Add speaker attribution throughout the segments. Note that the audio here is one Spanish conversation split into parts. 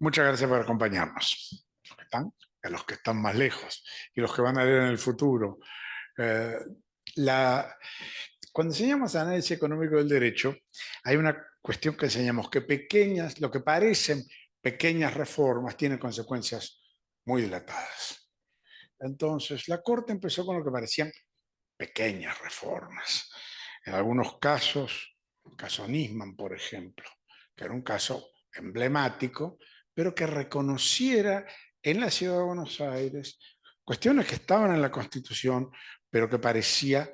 Speaker 1: Muchas gracias por acompañarnos. A los que están más lejos y los que van a ver en el futuro. Eh, la, Cuando enseñamos análisis económico del derecho, hay una cuestión que enseñamos que lo que parecen pequeñas reformas tienen consecuencias muy dilatadas. Entonces, la Corte empezó con lo que parecían pequeñas reformas. En algunos casos, el caso Nisman, por ejemplo, que era un caso emblemático, pero que reconociera en la ciudad de Buenos Aires cuestiones que estaban en la Constitución, pero que parecía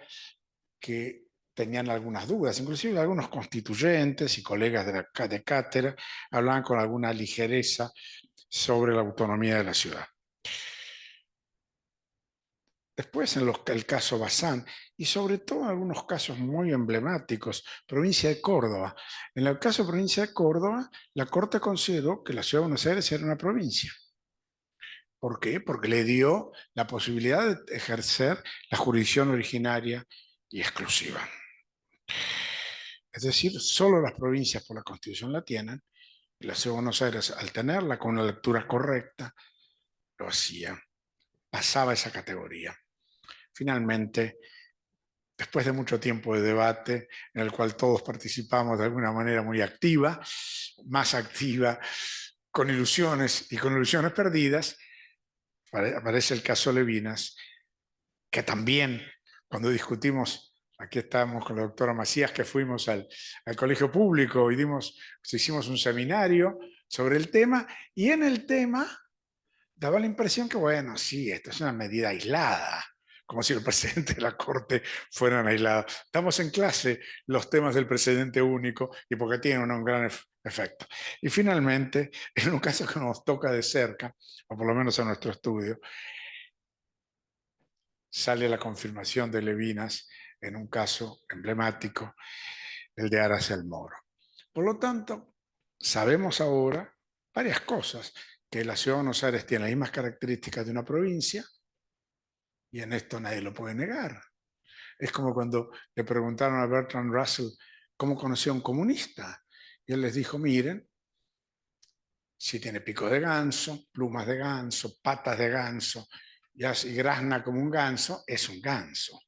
Speaker 1: que tenían algunas dudas. Inclusive algunos constituyentes y colegas de cátedra hablaban con alguna ligereza sobre la autonomía de la ciudad. Después, el caso Bazán, y sobre todo en algunos casos muy emblemáticos, provincia de Córdoba. En el caso de provincia de Córdoba, la Corte consideró que la ciudad de Buenos Aires era una provincia. ¿Por qué? Porque le dio la posibilidad de ejercer la jurisdicción originaria y exclusiva. Es decir, solo las provincias por la Constitución la tienen, y la ciudad de Buenos Aires, al tenerla con una lectura correcta, lo hacía, pasaba esa categoría. Finalmente, después de mucho tiempo de debate, en el cual todos participamos de alguna manera muy activa, más activa, con ilusiones y con ilusiones perdidas, aparece el caso Levinas, que también cuando discutimos, aquí estábamos con la doctora Macías, que fuimos al colegio público y hicimos un seminario sobre el tema, y en el tema daba la impresión que, bueno, sí, esto es una medida aislada, como si el presidente de la Corte fueran aislados. Estamos en clase los temas del precedente único y porque tienen un gran efecto. Y finalmente, en un caso que nos toca de cerca, o por lo menos en nuestro estudio, sale la confirmación de Levinas en un caso emblemático, el de Aracel Moro. Por lo tanto, sabemos ahora varias cosas, que la ciudad de Buenos Aires tiene las mismas características de una provincia, y en esto nadie lo puede negar. Es como cuando le preguntaron a Bertrand Russell cómo conocía a un comunista, y él les dijo, miren, si tiene pico de ganso, plumas de ganso, patas de ganso, y grazna como un ganso, es un ganso.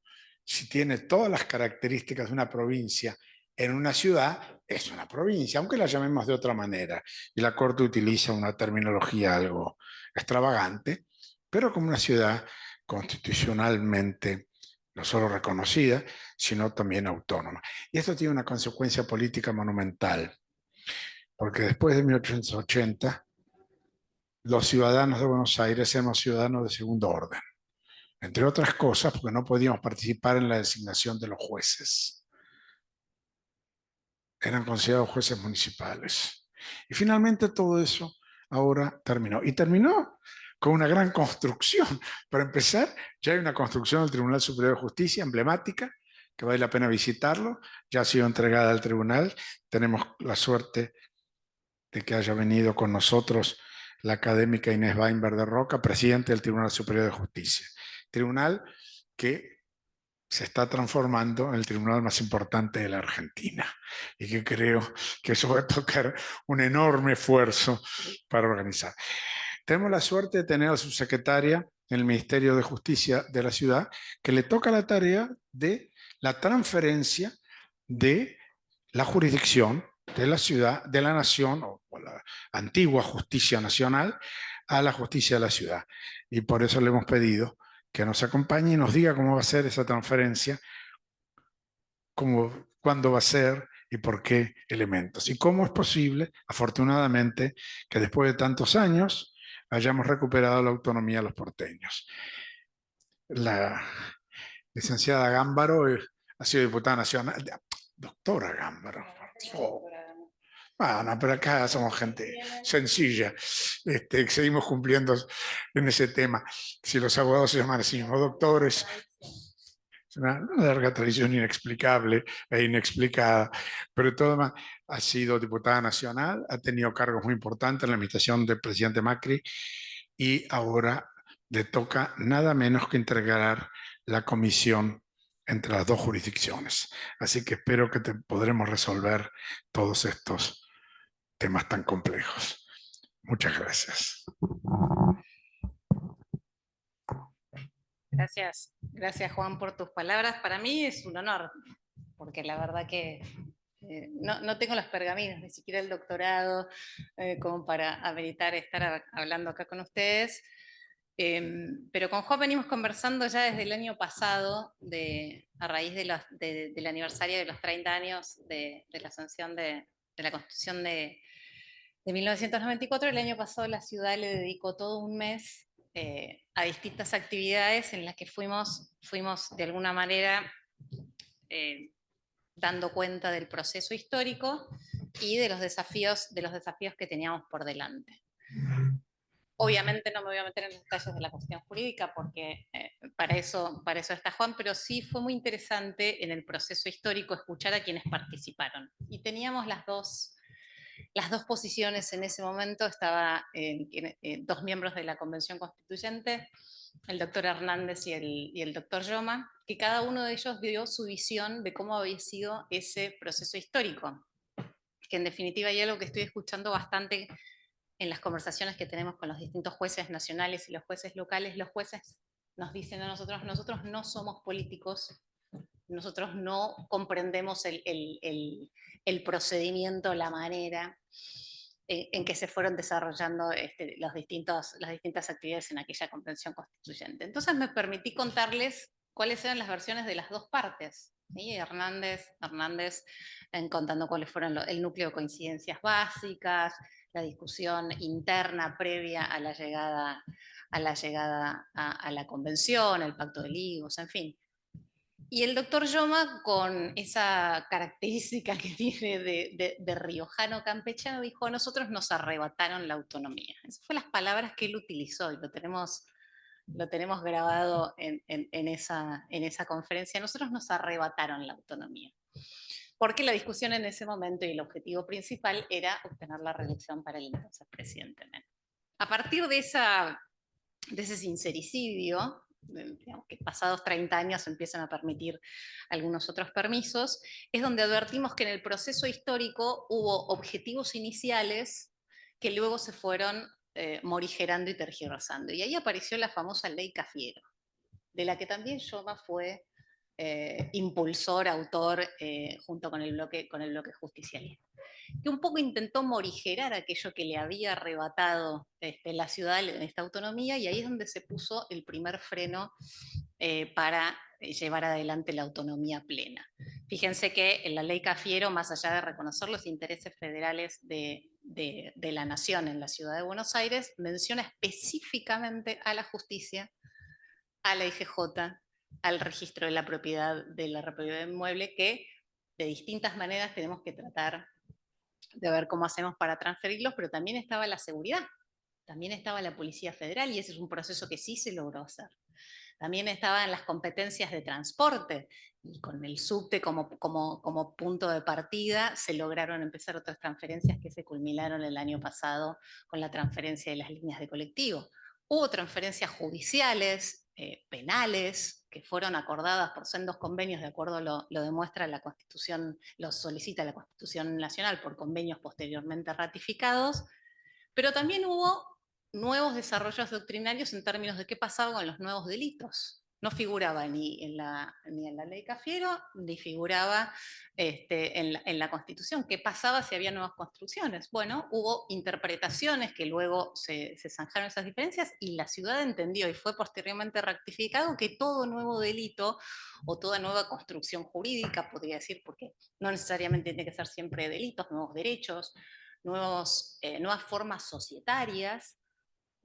Speaker 1: Si tiene todas las características de una provincia en una ciudad, es una provincia, aunque la llamemos de otra manera. Y la Corte utiliza una terminología algo extravagante, pero como una ciudad constitucionalmente no solo reconocida, sino también autónoma. Y esto tiene una consecuencia política monumental, porque después de 1880, los ciudadanos de Buenos Aires éramos ciudadanos de segundo orden, entre otras cosas porque no podíamos participar en la designación de los jueces. Eran considerados jueces municipales. Y finalmente todo eso ahora terminó. Y terminó con una gran construcción. Para empezar, ya hay una construcción del Tribunal Superior de Justicia emblemática, que vale la pena visitarlo. Ya ha sido entregada al tribunal. Tenemos la suerte de que haya venido con nosotros la académica Inés Weinberg de Roca, presidente del Tribunal Superior de Justicia. Tribunal que se está transformando en el tribunal más importante de la Argentina, y que creo que eso va a tocar un enorme esfuerzo para organizar. Tenemos la suerte de tener a su secretaria en el Ministerio de Justicia de la ciudad, que le toca la tarea de la transferencia de la jurisdicción de la ciudad, de la nación, o la antigua justicia nacional, a la justicia de la ciudad. Y por eso le hemos pedido que nos acompañe y nos diga cómo va a ser esa transferencia, cuándo va a ser y por qué elementos. Y cómo es posible, afortunadamente, que después de tantos años hayamos recuperado la autonomía de los porteños. La licenciada Gámbaro ha sido diputada nacional. Doctora Gámbaro. Oh. Bueno, pero acá somos gente sencilla, seguimos cumpliendo en ese tema. Si los abogados se llaman así mismos doctores, es una larga tradición inexplicable e inexplicada, pero de todo ha sido diputada nacional, ha tenido cargos muy importantes en la administración del presidente Macri, y ahora le toca nada menos que integrar la comisión entre las dos jurisdicciones. Así que espero que podremos resolver todos estos temas tan complejos. Muchas gracias.
Speaker 2: Gracias, gracias Juan por tus palabras. Para mí es un honor, porque la verdad que no tengo los pergaminos, ni siquiera el doctorado, como para ameritar estar hablando acá con ustedes. Pero con Juan venimos conversando ya desde el año pasado, a raíz del aniversario de los 30 años de la sanción de la Constitución de 1994. El año pasado la ciudad le dedicó todo un mes a distintas actividades en las que fuimos de alguna manera eh, dando cuenta del proceso histórico y de los desafíos que teníamos por delante. Obviamente no me voy a meter en los detalles de la cuestión jurídica porque para eso está Juan, pero sí fue muy interesante en el proceso histórico escuchar a quienes participaron. Y teníamos las dos posiciones en ese momento. Estaban dos miembros de la Convención Constituyente, el doctor Hernández y el doctor Yoma, que cada uno de ellos dio su visión de cómo había sido ese proceso histórico, que en definitiva hay algo que estoy escuchando bastante en las conversaciones que tenemos con los distintos jueces nacionales y los jueces locales. Los jueces nos dicen a nosotros no somos políticos, nosotros no comprendemos el procedimiento, la manera en que se fueron desarrollando las distintas actividades en aquella convención constituyente. Entonces me permití contarles cuáles eran las versiones de las dos partes. ¿Sí? Hernández contando cuáles fueron el núcleo de coincidencias básicas, la discusión interna previa a la llegada a la convención, el pacto de Ligos, en fin. Y el doctor Yoma, con esa característica que tiene de riojano campechano, dijo: a nosotros nos arrebataron la autonomía. Esas fueron las palabras que él utilizó y lo tenemos grabado en esa conferencia. A nosotros nos arrebataron la autonomía. Porque la discusión en ese momento y el objetivo principal era obtener la reelección para el entonces presidente Menem. A partir de ese sincericidio, digamos que pasados 30 años empiezan a permitir algunos otros permisos, es donde advertimos que en el proceso histórico hubo objetivos iniciales que luego se fueron morigerando y tergiversando. Y ahí apareció la famosa ley Cafiero, de la que también Yoma fue impulsor, autor, junto con el bloque justicialista, que un poco intentó morigerar aquello que le había arrebatado la ciudad en esta autonomía, y ahí es donde se puso el primer freno para llevar adelante la autonomía plena. Fíjense que en la ley Cafiero, más allá de reconocer los intereses federales de la nación en la ciudad de Buenos Aires, menciona específicamente a la justicia, a la IGJ, al registro de la propiedad inmueble, que de distintas maneras tenemos que tratar de ver cómo hacemos para transferirlos, pero también estaba la seguridad, también estaba la Policía Federal, y ese es un proceso que sí se logró hacer. También estaban las competencias de transporte, y con el subte como punto de partida se lograron empezar otras transferencias que se culminaron el año pasado con la transferencia de las líneas de colectivo. Hubo transferencias judiciales, penales, que fueron acordadas por sendos convenios, de acuerdo lo demuestra la Constitución, lo solicita la Constitución Nacional por convenios posteriormente ratificados, pero también hubo nuevos desarrollos doctrinarios en términos de qué pasaba con los nuevos delitos. No figuraba ni en la ley Cafiero, ni figuraba en la Constitución. ¿Qué pasaba si había nuevas construcciones? Bueno, hubo interpretaciones que luego se zanjaron esas diferencias, y la ciudad entendió, y fue posteriormente rectificado, que todo nuevo delito o toda nueva construcción jurídica, podría decir, porque no necesariamente tiene que ser siempre delitos, nuevos derechos, nuevas formas societarias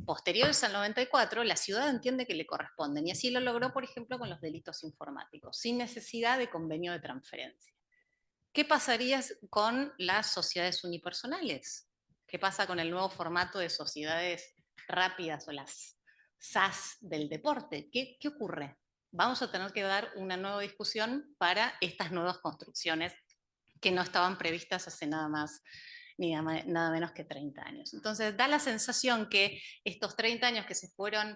Speaker 2: posteriores al 94, la ciudad entiende que le corresponden, y así lo logró, por ejemplo, con los delitos informáticos, sin necesidad de convenio de transferencia. ¿Qué pasaría con las sociedades unipersonales? ¿Qué pasa con el nuevo formato de sociedades rápidas o las SAS del deporte? ¿Qué ocurre? Vamos a tener que dar una nueva discusión para estas nuevas construcciones que no estaban previstas hace nada más ni nada menos que 30 años. Entonces da la sensación que estos 30 años que se fueron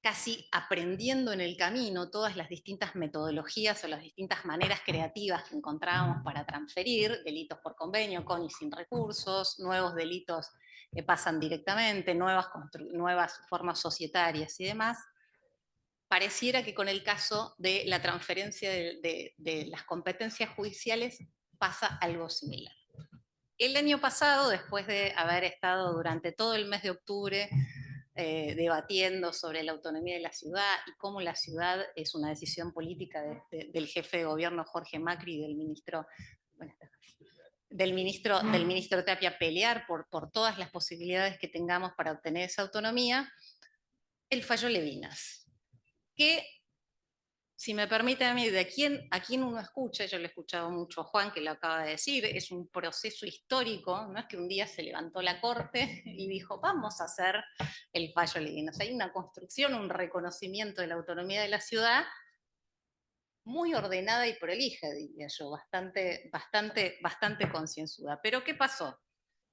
Speaker 2: casi aprendiendo en el camino todas las distintas metodologías o las distintas maneras creativas que encontrábamos para transferir delitos por convenio, con y sin recursos, nuevos delitos que pasan directamente, nuevas formas societarias y demás. Pareciera que con el caso de la transferencia de las competencias judiciales pasa algo similar. El año pasado, después de haber estado durante todo el mes de octubre debatiendo sobre la autonomía de la ciudad y cómo la ciudad es una decisión política del jefe de gobierno Jorge Macri y del ministro Tapia, pelear por todas las posibilidades que tengamos para obtener esa autonomía, el fallo Levinas, que, si me permite a mí, a quién uno escucha, yo le he escuchado mucho a Juan que lo acaba de decir, es un proceso histórico, no es que un día se levantó la Corte y dijo, vamos a hacer el fallo Levinas. Hay una construcción, un reconocimiento de la autonomía de la ciudad muy ordenada y prolija, diría yo, bastante concienzuda. Pero ¿qué pasó?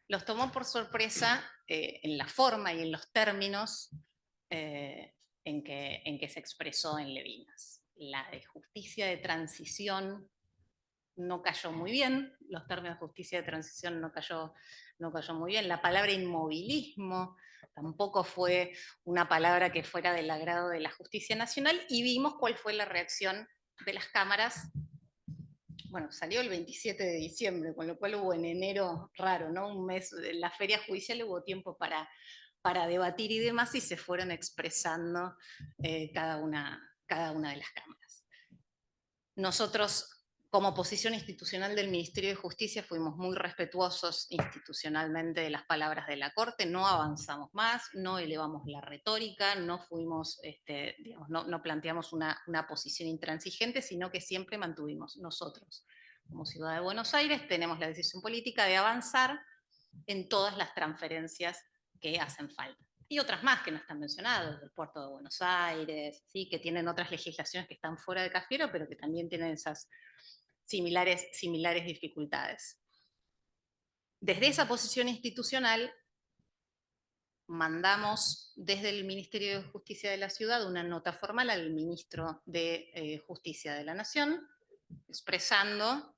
Speaker 2: Los tomó por sorpresa en la forma y en los términos en que se expresó en Levinas. La de justicia de transición no cayó muy bien, los términos de justicia de transición no cayó muy bien, la palabra inmovilismo tampoco fue una palabra que fuera del agrado de la justicia nacional, y vimos cuál fue la reacción de las cámaras. Bueno, salió el 27 de diciembre, con lo cual hubo en enero raro, ¿no? Un mes, en la feria judicial hubo tiempo para debatir y demás, y se fueron expresando cada una de las cámaras. Nosotros, como posición institucional del Ministerio de Justicia, fuimos muy respetuosos institucionalmente de las palabras de la Corte, no avanzamos más, no elevamos la retórica, no fuimos, digamos, no planteamos una posición intransigente, sino que siempre mantuvimos nosotros, como Ciudad de Buenos Aires, tenemos la decisión política de avanzar en todas las transferencias que hacen falta. Y otras más que no están mencionadas, el puerto de Buenos Aires, ¿sí? Que tienen otras legislaciones que están fuera de Cafiero, pero que también tienen esas similares dificultades. Desde esa posición institucional, mandamos desde el Ministerio de Justicia de la Ciudad una nota formal al ministro de Justicia de la Nación, expresando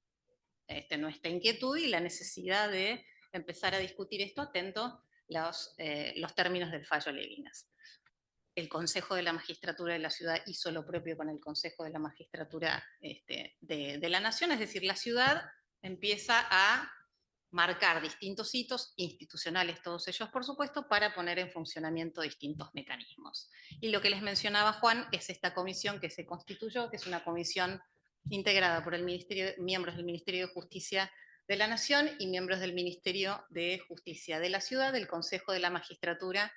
Speaker 2: nuestra inquietud y la necesidad de empezar a discutir esto atento los términos del fallo Levinas. El Consejo de la Magistratura de la Ciudad hizo lo propio con el Consejo de la Magistratura de la Nación, es decir, la ciudad empieza a marcar distintos hitos institucionales, todos ellos por supuesto, para poner en funcionamiento distintos mecanismos. Y lo que les mencionaba Juan es esta comisión que se constituyó, que es una comisión integrada por miembros del Ministerio de Justicia de la Nación y miembros del Ministerio de Justicia de la Ciudad, del Consejo de la Magistratura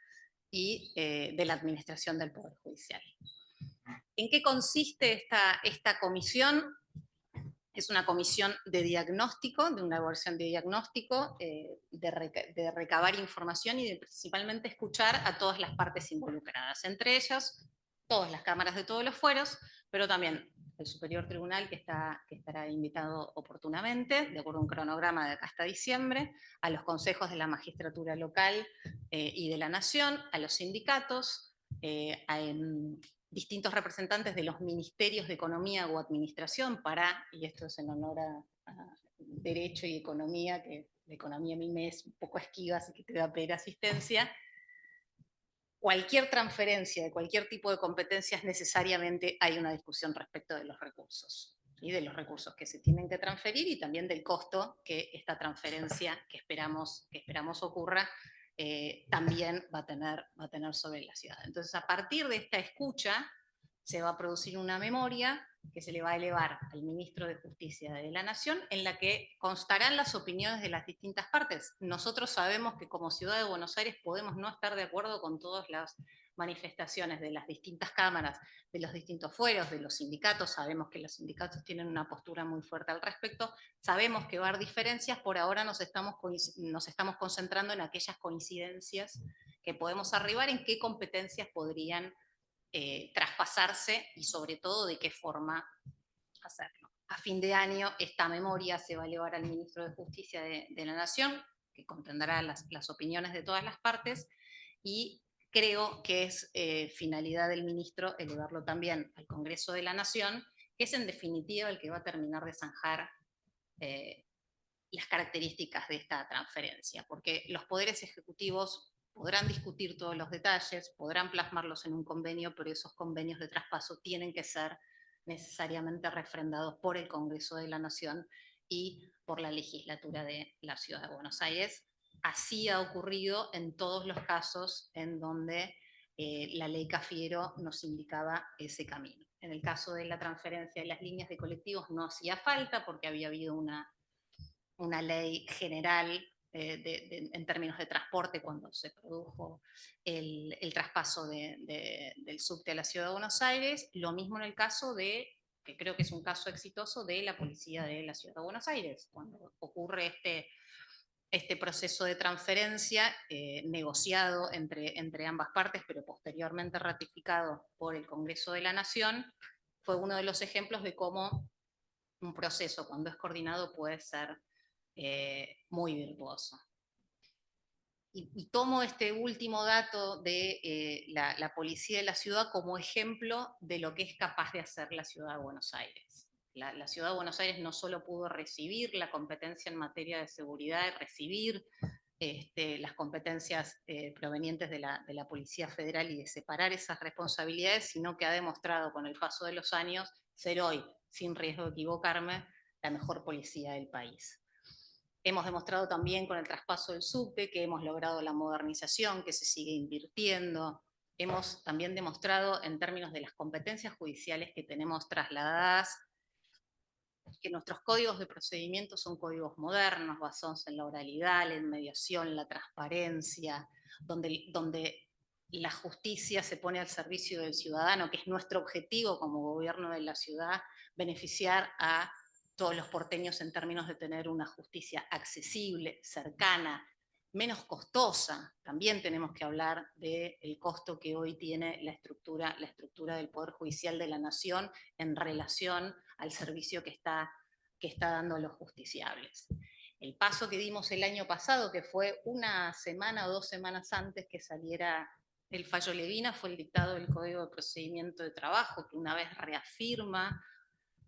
Speaker 2: y de la Administración del Poder Judicial. ¿En qué consiste esta comisión? Es una comisión de diagnóstico, de una evaluación de diagnóstico, de recabar información y de principalmente escuchar a todas las partes involucradas, entre ellas todas las cámaras de todos los fueros, pero también el Superior Tribunal, que estará invitado oportunamente, de acuerdo a un cronograma de acá hasta diciembre, a los consejos de la magistratura local y de la Nación, a los sindicatos, a distintos representantes de los ministerios de Economía o Administración y esto es en honor a Derecho y Economía, que la economía a mí me es un poco esquiva, así que te voy a pedir asistencia. Cualquier transferencia de cualquier tipo de competencias, necesariamente hay una discusión respecto de los recursos, y de los recursos que se tienen que transferir y también del costo que esta transferencia que esperamos ocurra también va a tener sobre la ciudad. Entonces, a partir de esta escucha, se va a producir una memoria que se le va a elevar al ministro de Justicia de la Nación, en la que constarán las opiniones de las distintas partes. Nosotros sabemos que como Ciudad de Buenos Aires podemos no estar de acuerdo con todas las manifestaciones de las distintas cámaras, de los distintos fueros, de los sindicatos. Sabemos que los sindicatos tienen una postura muy fuerte al respecto. Sabemos que va a haber diferencias. Por ahora nos estamos concentrando en aquellas coincidencias que podemos arribar, en qué competencias podrían traspasarse y sobre todo de qué forma hacerlo. A fin de año esta memoria se va a elevar al ministro de Justicia de la Nación, que contendrá las opiniones de todas las partes, y creo que es finalidad del ministro elevarlo también al Congreso de la Nación, que es en definitiva el que va a terminar de zanjar las características de esta transferencia, porque los poderes ejecutivos podrán discutir todos los detalles, podrán plasmarlos en un convenio, pero esos convenios de traspaso tienen que ser necesariamente refrendados por el Congreso de la Nación y por la legislatura de la Ciudad de Buenos Aires. Así ha ocurrido en todos los casos en donde la ley Cafiero nos indicaba ese camino. En el caso de la transferencia de las líneas de colectivos no hacía falta porque había habido una ley general en términos de transporte cuando se produjo el traspaso del subte a la Ciudad de Buenos Aires. Lo mismo en el caso de, que creo que es un caso exitoso, de la policía de la Ciudad de Buenos Aires, cuando ocurre este proceso de transferencia negociado entre ambas partes, pero posteriormente ratificado por el Congreso de la Nación, fue uno de los ejemplos de cómo un proceso, cuando es coordinado, puede ser muy virtuoso. Y tomo este último dato de la policía de la ciudad como ejemplo de lo que es capaz de hacer la Ciudad de Buenos Aires. La Ciudad de Buenos Aires no solo pudo recibir la competencia en materia de seguridad, recibir las competencias provenientes de la Policía Federal y de separar esas responsabilidades, sino que ha demostrado con el paso de los años ser hoy, sin riesgo de equivocarme, la mejor policía del país. Hemos demostrado también con el traspaso del subte que hemos logrado la modernización, que se sigue invirtiendo. Hemos también demostrado en términos de las competencias judiciales que tenemos trasladadas, que nuestros códigos de procedimiento son códigos modernos, basados en la oralidad, la mediación, la transparencia, donde la justicia se pone al servicio del ciudadano, que es nuestro objetivo como gobierno de la ciudad, beneficiar a todos los porteños en términos de tener una justicia accesible, cercana, menos costosa. También tenemos que hablar del costo que hoy tiene la estructura del Poder Judicial de la Nación en relación al servicio que está dando los justiciables. El paso que dimos el año pasado, que fue una semana o 2 semanas antes que saliera el fallo Levina, fue el dictado del Código de Procedimiento de Trabajo, que una vez reafirma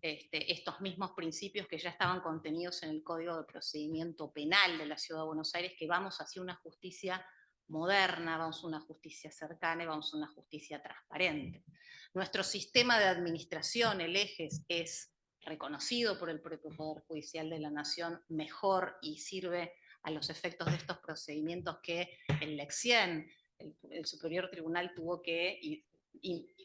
Speaker 2: estos mismos principios que ya estaban contenidos en el Código de Procedimiento Penal de la Ciudad de Buenos Aires, que vamos hacia una justicia moderna, vamos a una justicia cercana y vamos a una justicia transparente. Nuestro sistema de administración, el EJES, es reconocido por el propio Poder Judicial de la Nación mejor y sirve a los efectos de estos procedimientos que el Lexien, el Superior Tribunal, tuvo que, y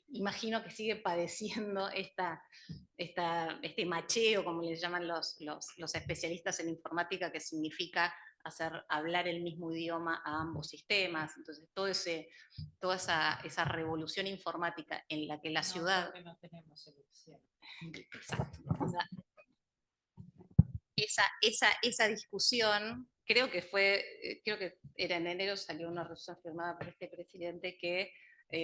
Speaker 2: imagino que sigue padeciendo este macheo, como le llaman los especialistas en informática, que significa hacer hablar el mismo idioma a ambos sistemas. Entonces, toda esa revolución informática en la que la ciudad...
Speaker 3: Porque no tenemos elección.
Speaker 2: Exacto. Esa discusión, creo que era en enero, salió una resolución firmada por este presidente que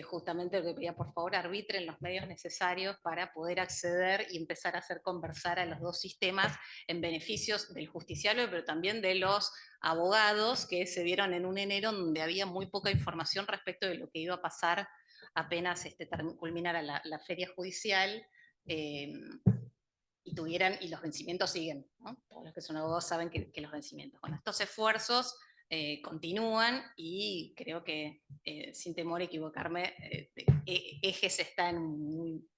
Speaker 2: justamente lo que pedía, por favor, arbitren los medios necesarios para poder acceder y empezar a hacer conversar a los dos sistemas en beneficios del justiciable, pero también de los abogados que se vieron en un enero donde había muy poca información respecto de lo que iba a pasar apenas culminara la feria judicial. Y los vencimientos siguen, ¿no? Todos los que son abogados saben que los vencimientos. Bueno, estos esfuerzos continúan y creo que, sin temor a equivocarme, Ejes está en un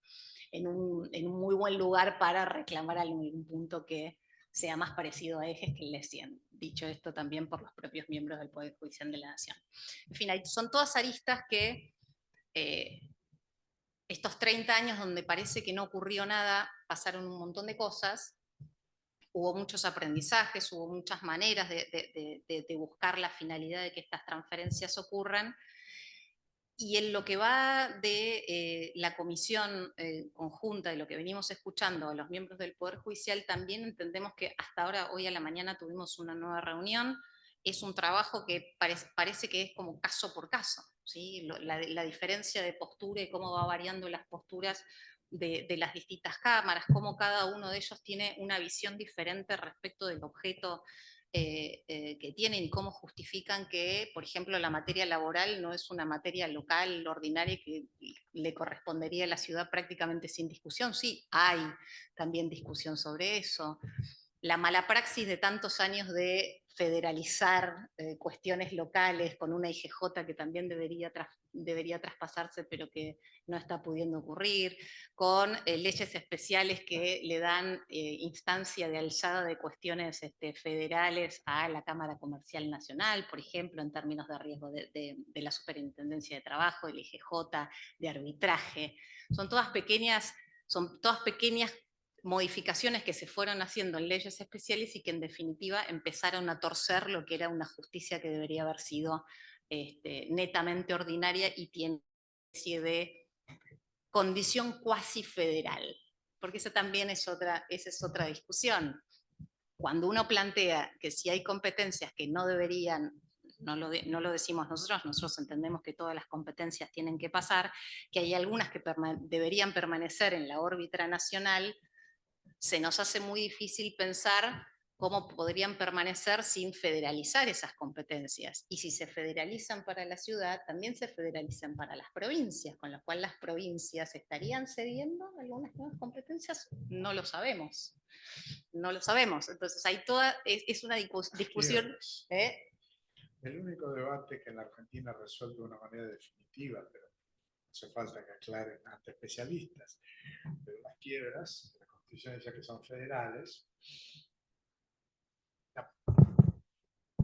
Speaker 2: muy buen lugar para reclamar algún punto que sea más parecido a Ejes que el Lexien. Dicho esto también por los propios miembros del Poder Judicial de la Nación. En fin, son todas aristas que estos 30 años donde parece que no ocurrió nada, pasaron un montón de cosas, hubo muchos aprendizajes, hubo muchas maneras de buscar la finalidad de que estas transferencias ocurran, y en lo que va de la comisión conjunta, de lo que venimos escuchando a los miembros del Poder Judicial, también entendemos que hasta ahora, hoy a la mañana tuvimos una nueva reunión, es un trabajo que parece que es como caso por caso, ¿sí? La diferencia de postura y cómo va variando las posturas de las distintas cámaras, cómo cada uno de ellos tiene una visión diferente respecto del objeto que tienen y cómo justifican que, por ejemplo, la materia laboral no es una materia local, ordinaria, que le correspondería a la ciudad prácticamente sin discusión. Sí, hay también discusión sobre eso. La mala praxis de tantos años de federalizar cuestiones locales con una IGJ que también debería traspasarse, pero que no está pudiendo ocurrir, con leyes especiales que le dan instancia de alzada de cuestiones federales a la Cámara Comercial Nacional, por ejemplo, en términos de riesgo de la Superintendencia de Trabajo, del IGJ, de arbitraje. Son todas pequeñas modificaciones que se fueron haciendo en leyes especiales y que en definitiva empezaron a torcer lo que era una justicia que debería haber sido netamente ordinaria y tiene una especie de condición cuasi federal, porque esa también esa es otra discusión. Cuando uno plantea que si hay competencias que no deberían, no lo decimos nosotros entendemos que todas las competencias tienen que pasar, que hay algunas que deberían permanecer en la órbita nacional, se nos hace muy difícil pensar cómo podrían permanecer sin federalizar esas competencias. Y si se federalizan para la ciudad, también se federalizan para las provincias, con lo cual las provincias estarían cediendo algunas nuevas competencias, no lo sabemos. No lo sabemos. Entonces hay es una discusión.
Speaker 1: El único debate que en la Argentina resuelve de una manera definitiva, pero hace falta que aclaren ante especialistas, pero las quiebras, la Constitución dice que son federales,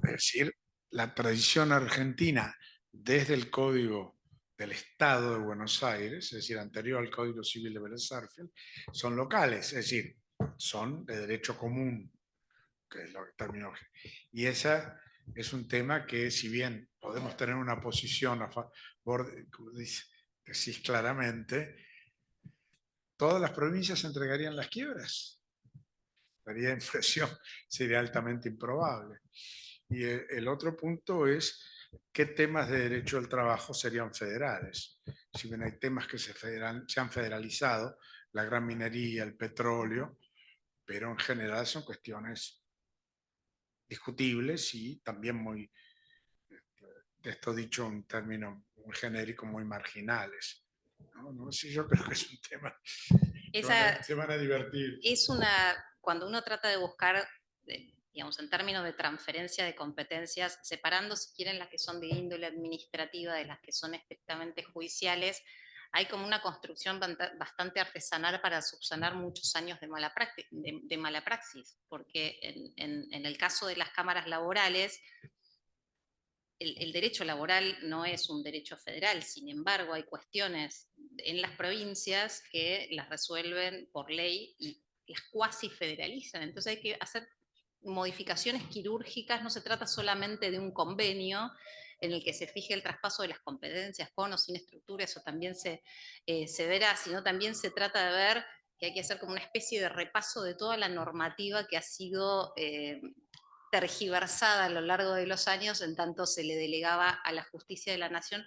Speaker 1: es decir, la tradición argentina desde el Código del Estado de Buenos Aires, es decir, anterior al Código Civil de Vélez Sarsfield, son locales, es decir, son de derecho común, que es lo que terminó. Y esa es un tema que, si bien podemos tener una posición a favor, como decís claramente, todas las provincias entregarían las quiebras. Daría impresión, sería altamente improbable. Y el otro punto es qué temas de derecho del trabajo serían federales. Si bien hay temas que se han federalizado, la gran minería, el petróleo, pero en general son cuestiones discutibles y también muy, esto dicho en términos muy genéricos, muy marginales. No, no sé, yo creo que es un tema, se van a divertir.
Speaker 2: Cuando uno trata de buscar, digamos, en términos de transferencia de competencias, separando si quieren las que son de índole administrativa de las que son estrictamente judiciales, hay como una construcción bastante artesanal para subsanar muchos años de mala praxis, porque en el caso de las cámaras laborales, el derecho laboral no es un derecho federal, sin embargo hay cuestiones en las provincias que las resuelven por ley y las cuasi federalizan, entonces hay que hacer modificaciones quirúrgicas, no se trata solamente de un convenio en el que se fije el traspaso de las competencias con o sin estructura, eso también se verá, sino también se trata de ver que hay que hacer como una especie de repaso de toda la normativa que ha sido tergiversada a lo largo de los años, en tanto se le delegaba a la justicia de la nación,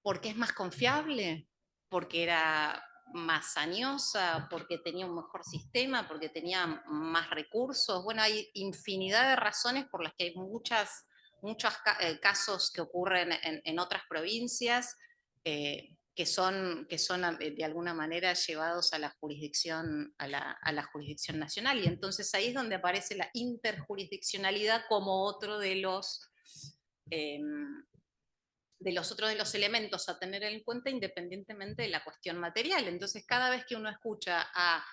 Speaker 2: porque es más confiable, porque era más añosa, porque tenía un mejor sistema, porque tenía más recursos. Bueno, hay infinidad de razones por las que hay muchos casos que ocurren en otras provincias que son de alguna manera llevados a la jurisdicción, a la jurisdicción nacional. Y entonces ahí es donde aparece la interjurisdiccionalidad como otro eh, otros de los elementos a tener en cuenta independientemente de la cuestión material. Entonces, cada vez que uno escucha a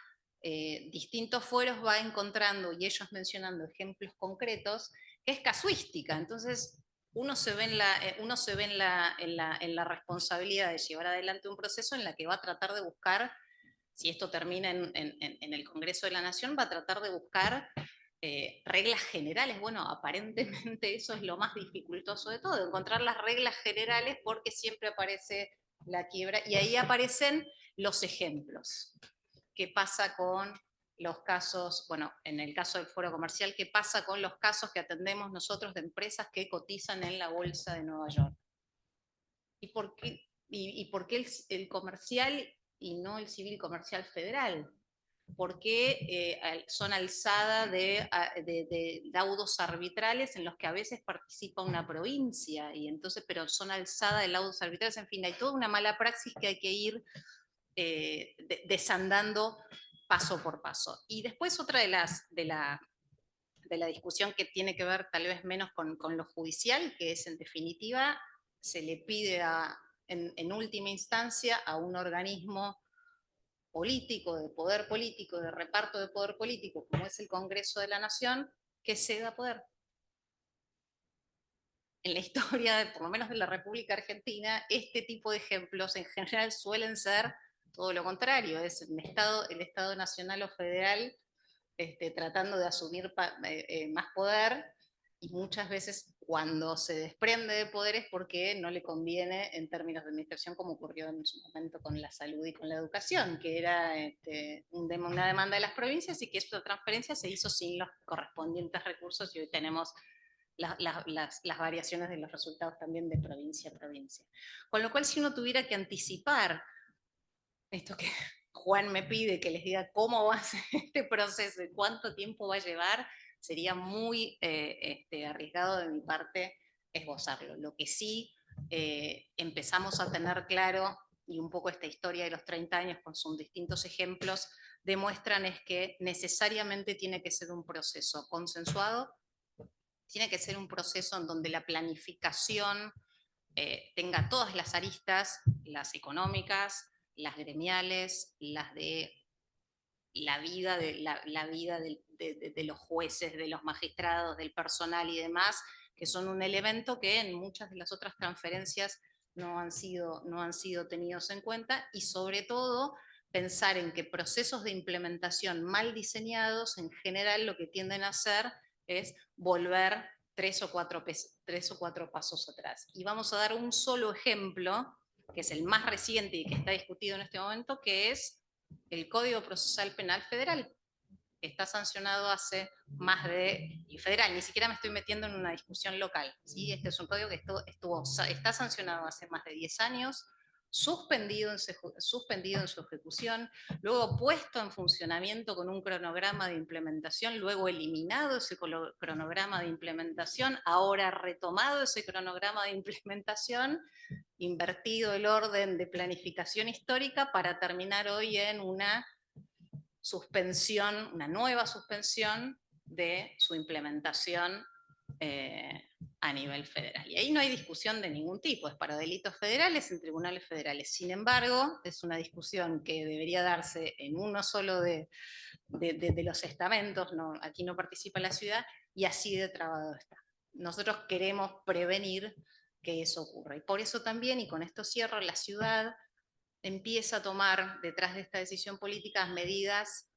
Speaker 2: distintos fueros va encontrando y ellos mencionando ejemplos concretos, que es casuística. Entonces, uno se ve en la responsabilidad de llevar adelante un proceso en la que va a tratar de buscar, si esto termina en el Congreso de la Nación, va a tratar de buscar reglas generales. Bueno, aparentemente eso es lo más dificultoso de todo, encontrar las reglas generales porque siempre aparece la quiebra y ahí aparecen los ejemplos. ¿Qué pasa con los casos, bueno, en el caso del foro comercial, qué pasa con los casos que atendemos nosotros de empresas que cotizan en la bolsa de Nueva York? ¿Y por qué el comercial y no el civil comercial federal? ¿Por qué son alzada de laudos arbitrales en los que a veces participa una provincia? Y entonces, pero son alzada de laudos arbitrales, en fin, hay toda una mala praxis que hay que ir desandando paso por paso. Y después otra de la discusión que tiene que ver tal vez menos con lo judicial, que es en definitiva, se le pide en última instancia a un organismo político, de reparto de poder político, como es el Congreso de la Nación, que ceda poder. En la historia, por lo menos de la República Argentina, este tipo de ejemplos en general suelen ser todo lo contrario, es el Estado nacional o federal tratando de asumir más poder, y muchas veces cuando se desprende de poder es porque no le conviene en términos de administración, como ocurrió en su momento con la salud y con la educación, que era una demanda de las provincias y que esta transferencia se hizo sin los correspondientes recursos, y hoy tenemos las variaciones de los resultados también de provincia a provincia. Con lo cual, si uno tuviera que anticipar esto que Juan me pide, que les diga cómo va a ser este proceso y cuánto tiempo va a llevar, sería muy arriesgado de mi parte esbozarlo. Lo que sí empezamos a tener claro, y un poco esta historia de los 30 años con sus distintos ejemplos, demuestran es que necesariamente tiene que ser un proceso consensuado, tiene que ser un proceso en donde la planificación tenga todas las aristas, las económicas, las gremiales, las de la vida de los jueces, de los magistrados, del personal y demás, que son un elemento que en muchas de las otras transferencias no han sido tenidos en cuenta, y sobre todo pensar en que procesos de implementación mal diseñados en general lo que tienden a hacer es volver tres o cuatro pasos atrás. Y vamos a dar un solo ejemplo, que es el más reciente y que está discutido en este momento, que es el Código Procesal Penal Federal, que está sancionado hace más de... y federal, ni siquiera me estoy metiendo en una discusión local, ¿sí? Este es un código que está sancionado hace más de 10 años, suspendido en su ejecución, luego puesto en funcionamiento con un cronograma de implementación, luego eliminado ese cronograma de implementación, ahora retomado ese cronograma de implementación, invertido el orden de planificación histórica para terminar hoy en una suspensión, una nueva suspensión de su implementación a nivel federal. Y ahí no hay discusión de ningún tipo, es para delitos federales en tribunales federales. Sin embargo, es una discusión que debería darse en uno solo de los estamentos, no, aquí no participa la ciudad, y así de trabado está. Nosotros queremos prevenir que eso ocurra. Y por eso también, y con esto cierro, la ciudad empieza a tomar, detrás de esta decisión política, medidas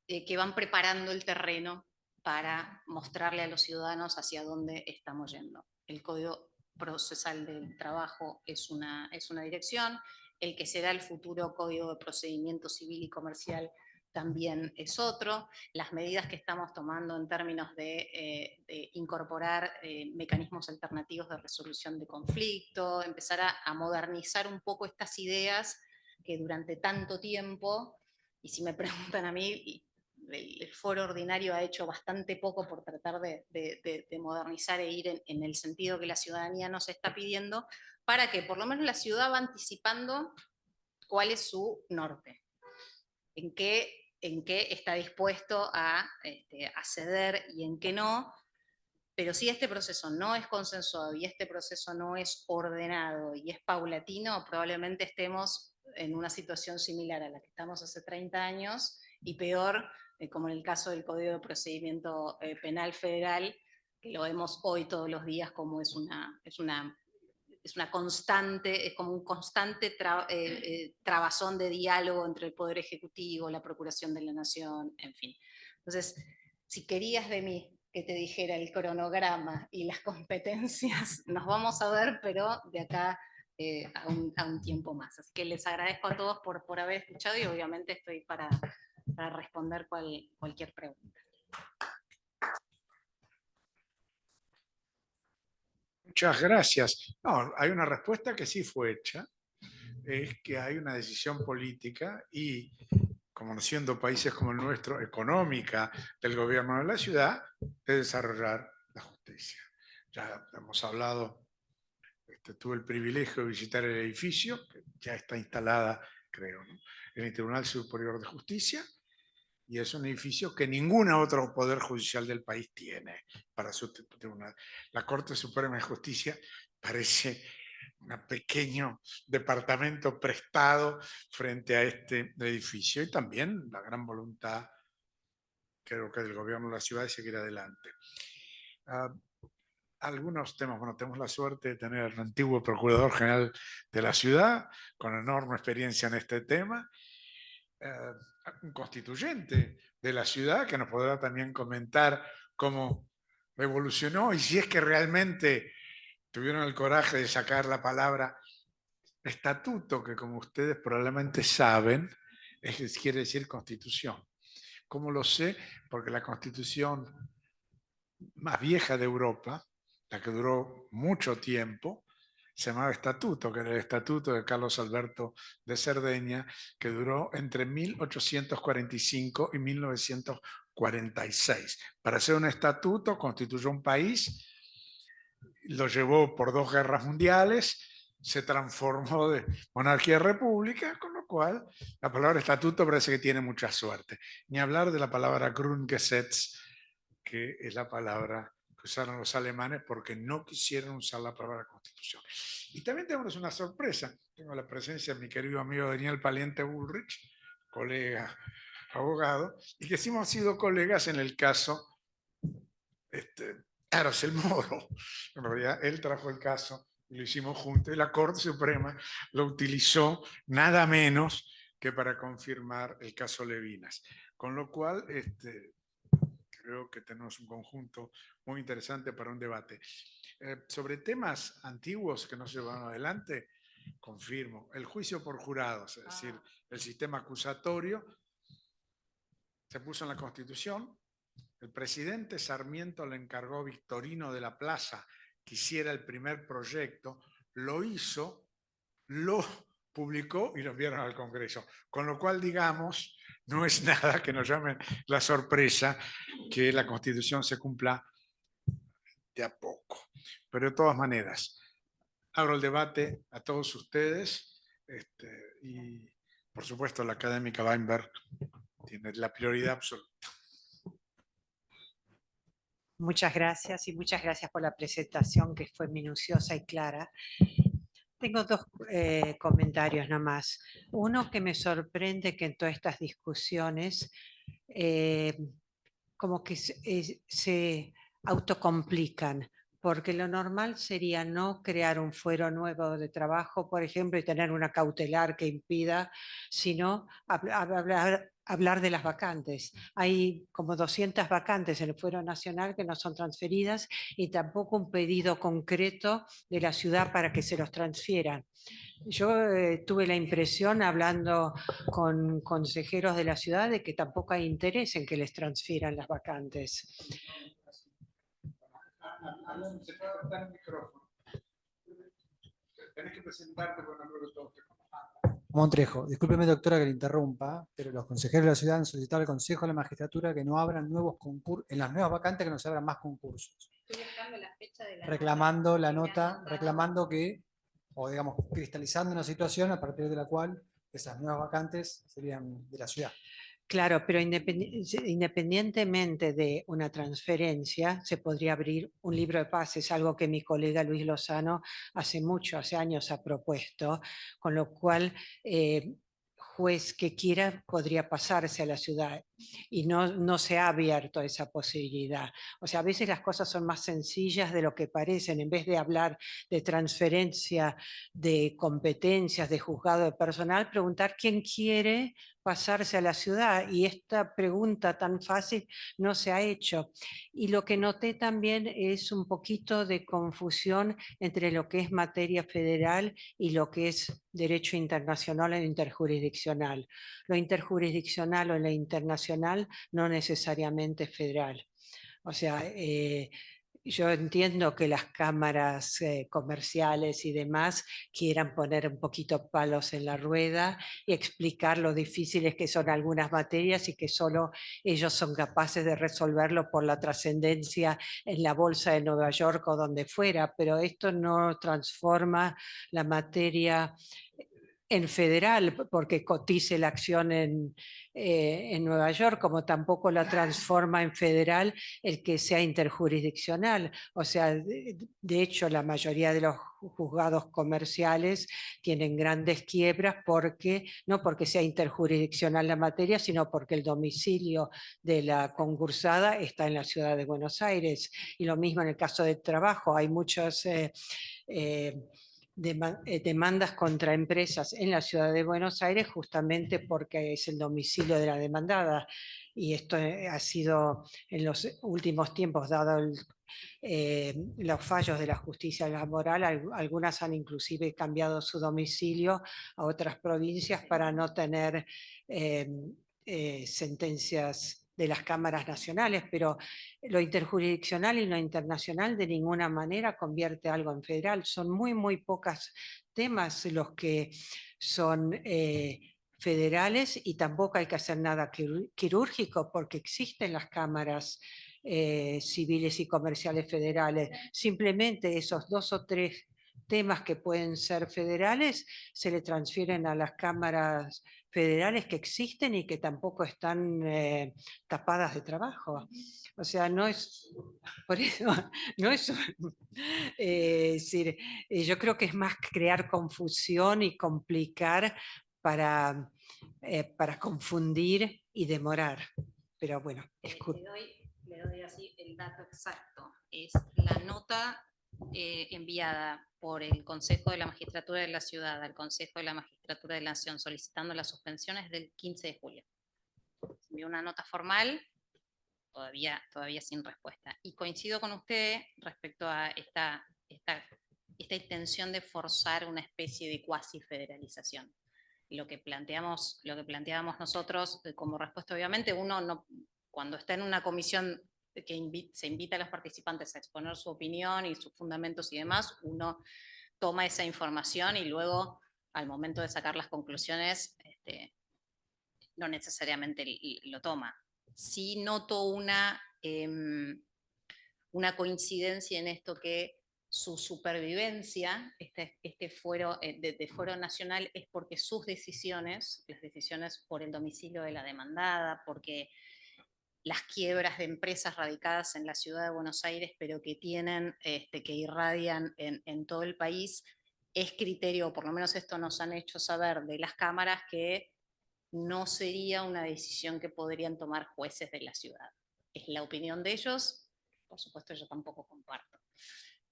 Speaker 2: que van preparando el terreno para mostrarle a los ciudadanos hacia dónde estamos yendo. El Código Procesal del Trabajo es una dirección, el que será el futuro Código de Procedimiento Civil y Comercial también es otro. Las medidas que estamos tomando en términos de incorporar mecanismos alternativos de resolución de conflicto, empezar a modernizar un poco estas ideas que durante tanto tiempo, y si me preguntan a mí, el foro ordinario ha hecho bastante poco por tratar de modernizar e ir en el sentido que la ciudadanía nos está pidiendo, para que por lo menos la ciudad va anticipando cuál es su norte, en qué está dispuesto a ceder y en qué no. Pero si este proceso no es consensuado y este proceso no es ordenado y es paulatino, probablemente estemos en una situación similar a la que estamos hace 30 años, y peor, como en el caso del Código de Procedimiento Penal Federal, que lo vemos hoy todos los días como es una constante, es como un constante trabazón de diálogo entre el Poder Ejecutivo, la Procuración de la Nación, en fin. Entonces, si querías de mí que te dijera el cronograma y las competencias, nos vamos a ver, pero de acá a un tiempo más. Así que les agradezco a todos por haber escuchado, y obviamente estoy para responder cualquier pregunta.
Speaker 1: Muchas gracias. No, hay una respuesta que sí fue hecha, es que hay una decisión política y conociendo países como el nuestro, económica del gobierno de la ciudad, de desarrollar la justicia. Ya hemos hablado, tuve el privilegio de visitar el edificio, que ya está instalada, creo, ¿no?, en el Tribunal Superior de Justicia, y es un edificio que ningún otro poder judicial del país tiene para su tribunal. La Corte Suprema de Justicia parece un pequeño departamento prestado frente a este edificio, y también la gran voluntad, creo que del gobierno de la ciudad, de seguir adelante. Algunos temas, bueno, tenemos la suerte de tener al antiguo Procurador General de la ciudad, con enorme experiencia en este tema, un constituyente de la ciudad que nos podrá también comentar cómo evolucionó y si es que realmente tuvieron el coraje de sacar la palabra estatuto, que como ustedes probablemente saben, quiere decir constitución. ¿Cómo lo sé? Porque la constitución más vieja de Europa, la que duró mucho tiempo, se llamaba Estatuto, que era el Estatuto de Carlos Alberto de Cerdeña, que duró entre 1845 y 1946. Para hacer un estatuto constituyó un país, lo llevó por 2 guerras mundiales, se transformó de monarquía a república, con lo cual la palabra estatuto parece que tiene mucha suerte. Ni hablar de la palabra Grundgesetz, que es la palabra que usaron los alemanes porque no quisieron usar la palabra constitución. Y también tenemos una sorpresa. Tengo la presencia de mi querido amigo Daniel Paliente Bullrich, colega abogado, y que sí hemos sido colegas en el caso Aracel Moro. En realidad, él trajo el caso y lo hicimos juntos, y la Corte Suprema lo utilizó nada menos que para confirmar el caso Levinas. Con lo cual, creo que tenemos un conjunto muy interesante para un debate. Sobre temas antiguos que no se llevaron adelante, confirmo, el juicio por jurados, es decir, el sistema acusatorio, se puso en la Constitución. El presidente Sarmiento le encargó a Victorino de la Plaza que hiciera el primer proyecto, lo hizo, lo publicó y lo enviaron al Congreso. Con lo cual, digamos, no es nada que nos llame la sorpresa que la Constitución se cumpla de a poco. Pero de todas maneras, abro el debate a todos ustedes, y por supuesto la académica Weinberg tiene la prioridad absoluta.
Speaker 3: Muchas gracias y muchas gracias por la presentación que fue minuciosa y clara. Tengo dos comentarios nomás. Uno, que me sorprende que en todas estas discusiones como que se autocomplican, porque lo normal sería no crear un fuero nuevo de trabajo, por ejemplo, y tener una cautelar que impida, sino hablar de las vacantes. Hay como 200 vacantes en el fuero nacional que no son transferidas y tampoco un pedido concreto de la ciudad para que se los transfieran. Yo tuve la impresión, hablando con consejeros de la ciudad, de que tampoco hay interés en que les transfieran las vacantes.
Speaker 1: Se puede adaptar el micrófono. Tenés que presentarte por nombre de todos.
Speaker 4: Montrejo, discúlpeme doctora que le interrumpa, pero los consejeros de la ciudad han solicitado al Consejo de la Magistratura que no abran nuevos concursos, en las nuevas vacantes que no se abran más concursos.
Speaker 2: Estoy buscando la fecha de la
Speaker 4: reclamando la nota, reclamando que, o digamos, cristalizando una situación a partir de la cual esas nuevas vacantes serían de la ciudad.
Speaker 3: Claro, pero independientemente de una transferencia, se podría abrir un libro de pases, algo que mi colega Luis Lozano hace años ha propuesto, con lo cual juez que quiera podría pasarse a la ciudad y no se ha abierto esa posibilidad. O sea, a veces las cosas son más sencillas de lo que parecen. En vez de hablar de transferencia de competencias, de juzgado de personal, preguntar quién quiere pasarse a la ciudad, y esta pregunta tan fácil no se ha hecho. Y lo que noté también es un poquito de confusión entre lo que es materia federal y lo que es derecho internacional e interjurisdiccional. Lo interjurisdiccional o lo internacional no necesariamente federal. O sea, Yo entiendo que las cámaras comerciales y demás quieran poner un poquito palos en la rueda y explicar lo difíciles que son algunas materias y que solo ellos son capaces de resolverlo por la trascendencia en la bolsa de Nueva York o donde fuera, pero esto no transforma la materia en federal, porque cotice la acción en Nueva York, como tampoco la transforma en federal el que sea interjurisdiccional. O sea, de hecho, la mayoría de los juzgados comerciales tienen grandes quiebras no porque sea interjurisdiccional la materia, sino porque el domicilio de la concursada está en la ciudad de Buenos Aires. Y lo mismo en el caso del trabajo, hay muchos demandas contra empresas en la ciudad de Buenos Aires justamente porque es el domicilio de la demandada. Y esto ha sido en los últimos tiempos, dado los fallos de la justicia laboral, algunas han inclusive cambiado su domicilio a otras provincias para no tener sentencias de las cámaras nacionales, pero lo interjurisdiccional y lo internacional de ninguna manera convierte algo en federal. Son muy, muy pocos temas los que son federales y tampoco hay que hacer nada quirúrgico porque existen las cámaras civiles y comerciales federales. Simplemente esos 2 o 3 temas que pueden ser federales se le transfieren a las cámaras federales que existen y que tampoco están tapadas de trabajo. O sea, no es, por eso, no es, decir, yo creo que es más crear confusión y complicar para confundir y demorar. Pero bueno,
Speaker 2: Le doy así el dato exacto. Es la nota enviada por el Consejo de la Magistratura de la Ciudad al Consejo de la Magistratura de la Nación solicitando las suspensiones del 15 de julio. Se envió una nota formal, todavía sin respuesta. Y coincido con usted respecto a esta intención de forzar una especie de cuasi federalización. Lo que planteábamos nosotros como respuesta, obviamente, uno no, cuando está en una comisión que se invita a los participantes a exponer su opinión y sus fundamentos y demás, uno toma esa información y luego, al momento de sacar las conclusiones, no necesariamente lo toma. Sí noto una coincidencia en esto que su supervivencia, este fuero, de fuero nacional, es porque sus decisiones, las decisiones por el domicilio de la demandada, porque las quiebras de empresas radicadas en la ciudad de Buenos Aires, pero que que irradian en todo el país, es criterio, por lo menos esto nos han hecho saber de las cámaras, que no sería una decisión que podrían tomar jueces de la ciudad. Es la opinión de ellos, por supuesto yo tampoco comparto.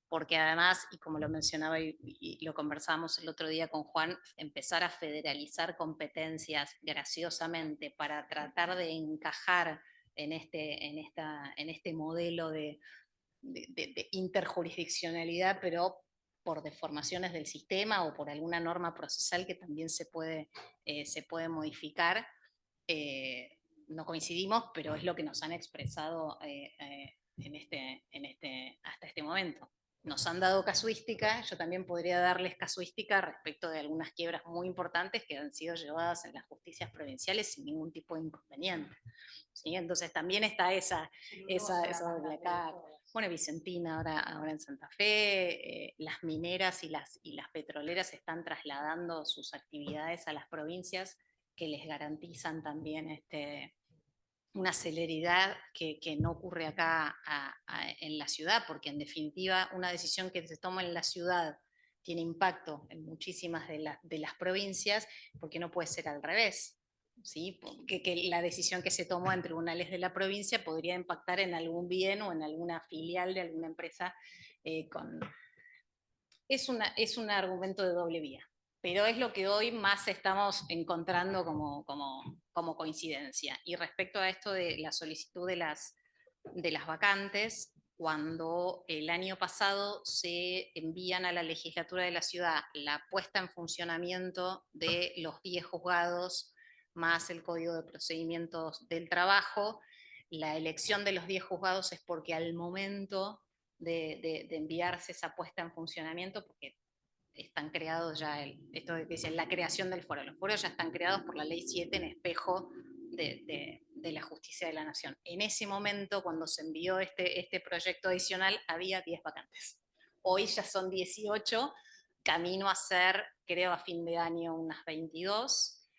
Speaker 2: Porque además, y como lo mencionaba y lo conversábamos el otro día con Juan, empezar a federalizar competencias graciosamente para tratar de encajar en este modelo de interjurisdiccionalidad, pero por deformaciones del sistema o por alguna norma procesal que también se puede modificar. No coincidimos, pero es lo que nos han expresado hasta este momento. Nos han dado casuística, yo también podría darles casuística respecto de algunas quiebras muy importantes que han sido llevadas en las justicias provinciales sin ningún tipo de inconveniente. ¿Sí? Entonces también está esa doble cara. Bueno, Vicentina ahora en Santa Fe, las mineras y las petroleras están trasladando sus actividades a las provincias que les garantizan también una celeridad que no ocurre acá en la ciudad, porque en definitiva una decisión que se toma en la ciudad tiene impacto en muchísimas de las provincias, porque no puede ser al revés. ¿Sí? Que la decisión que se tomó en tribunales de la provincia podría impactar en algún bien o en alguna filial de alguna empresa. Es un argumento de doble vía, pero es lo que hoy más estamos encontrando como coincidencia. Y respecto a esto de la solicitud de las vacantes, cuando el año pasado se envían a la legislatura de la ciudad la puesta en funcionamiento de los 10 juzgados más el Código de Procedimientos del Trabajo, la elección de los 10 juzgados es porque al momento de enviarse esa puesta en funcionamiento, porque están creados ya, esto dice la creación del foro. Los foros ya están creados por la Ley 7 en espejo de la justicia de la nación. En ese momento, cuando se envió este proyecto adicional, había 10 vacantes. Hoy ya son 18, camino a ser, creo, a fin de año unas 22,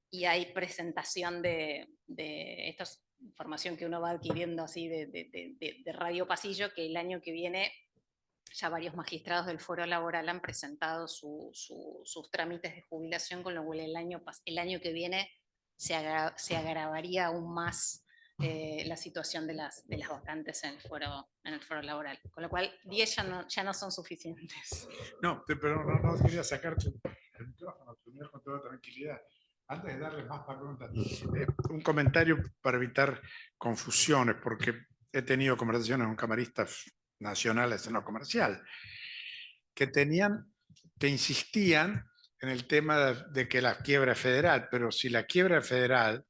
Speaker 2: y hay presentación esta es información que uno va adquiriendo así de radio pasillo, que el año que viene ya varios magistrados del foro laboral han presentado sus trámites de jubilación, con lo cual el año que viene se agravaría aún más la situación de las vacantes en el foro laboral. Con lo cual 10 ya no son suficientes.
Speaker 1: No, pero no quería sacarte el micrófono, primero con toda tranquilidad. Antes de darle más preguntas, un comentario para evitar confusiones, porque he tenido conversaciones con camaristas nacionales en lo comercial, que insistían en el tema de que la quiebra es federal, pero si la quiebra es federal,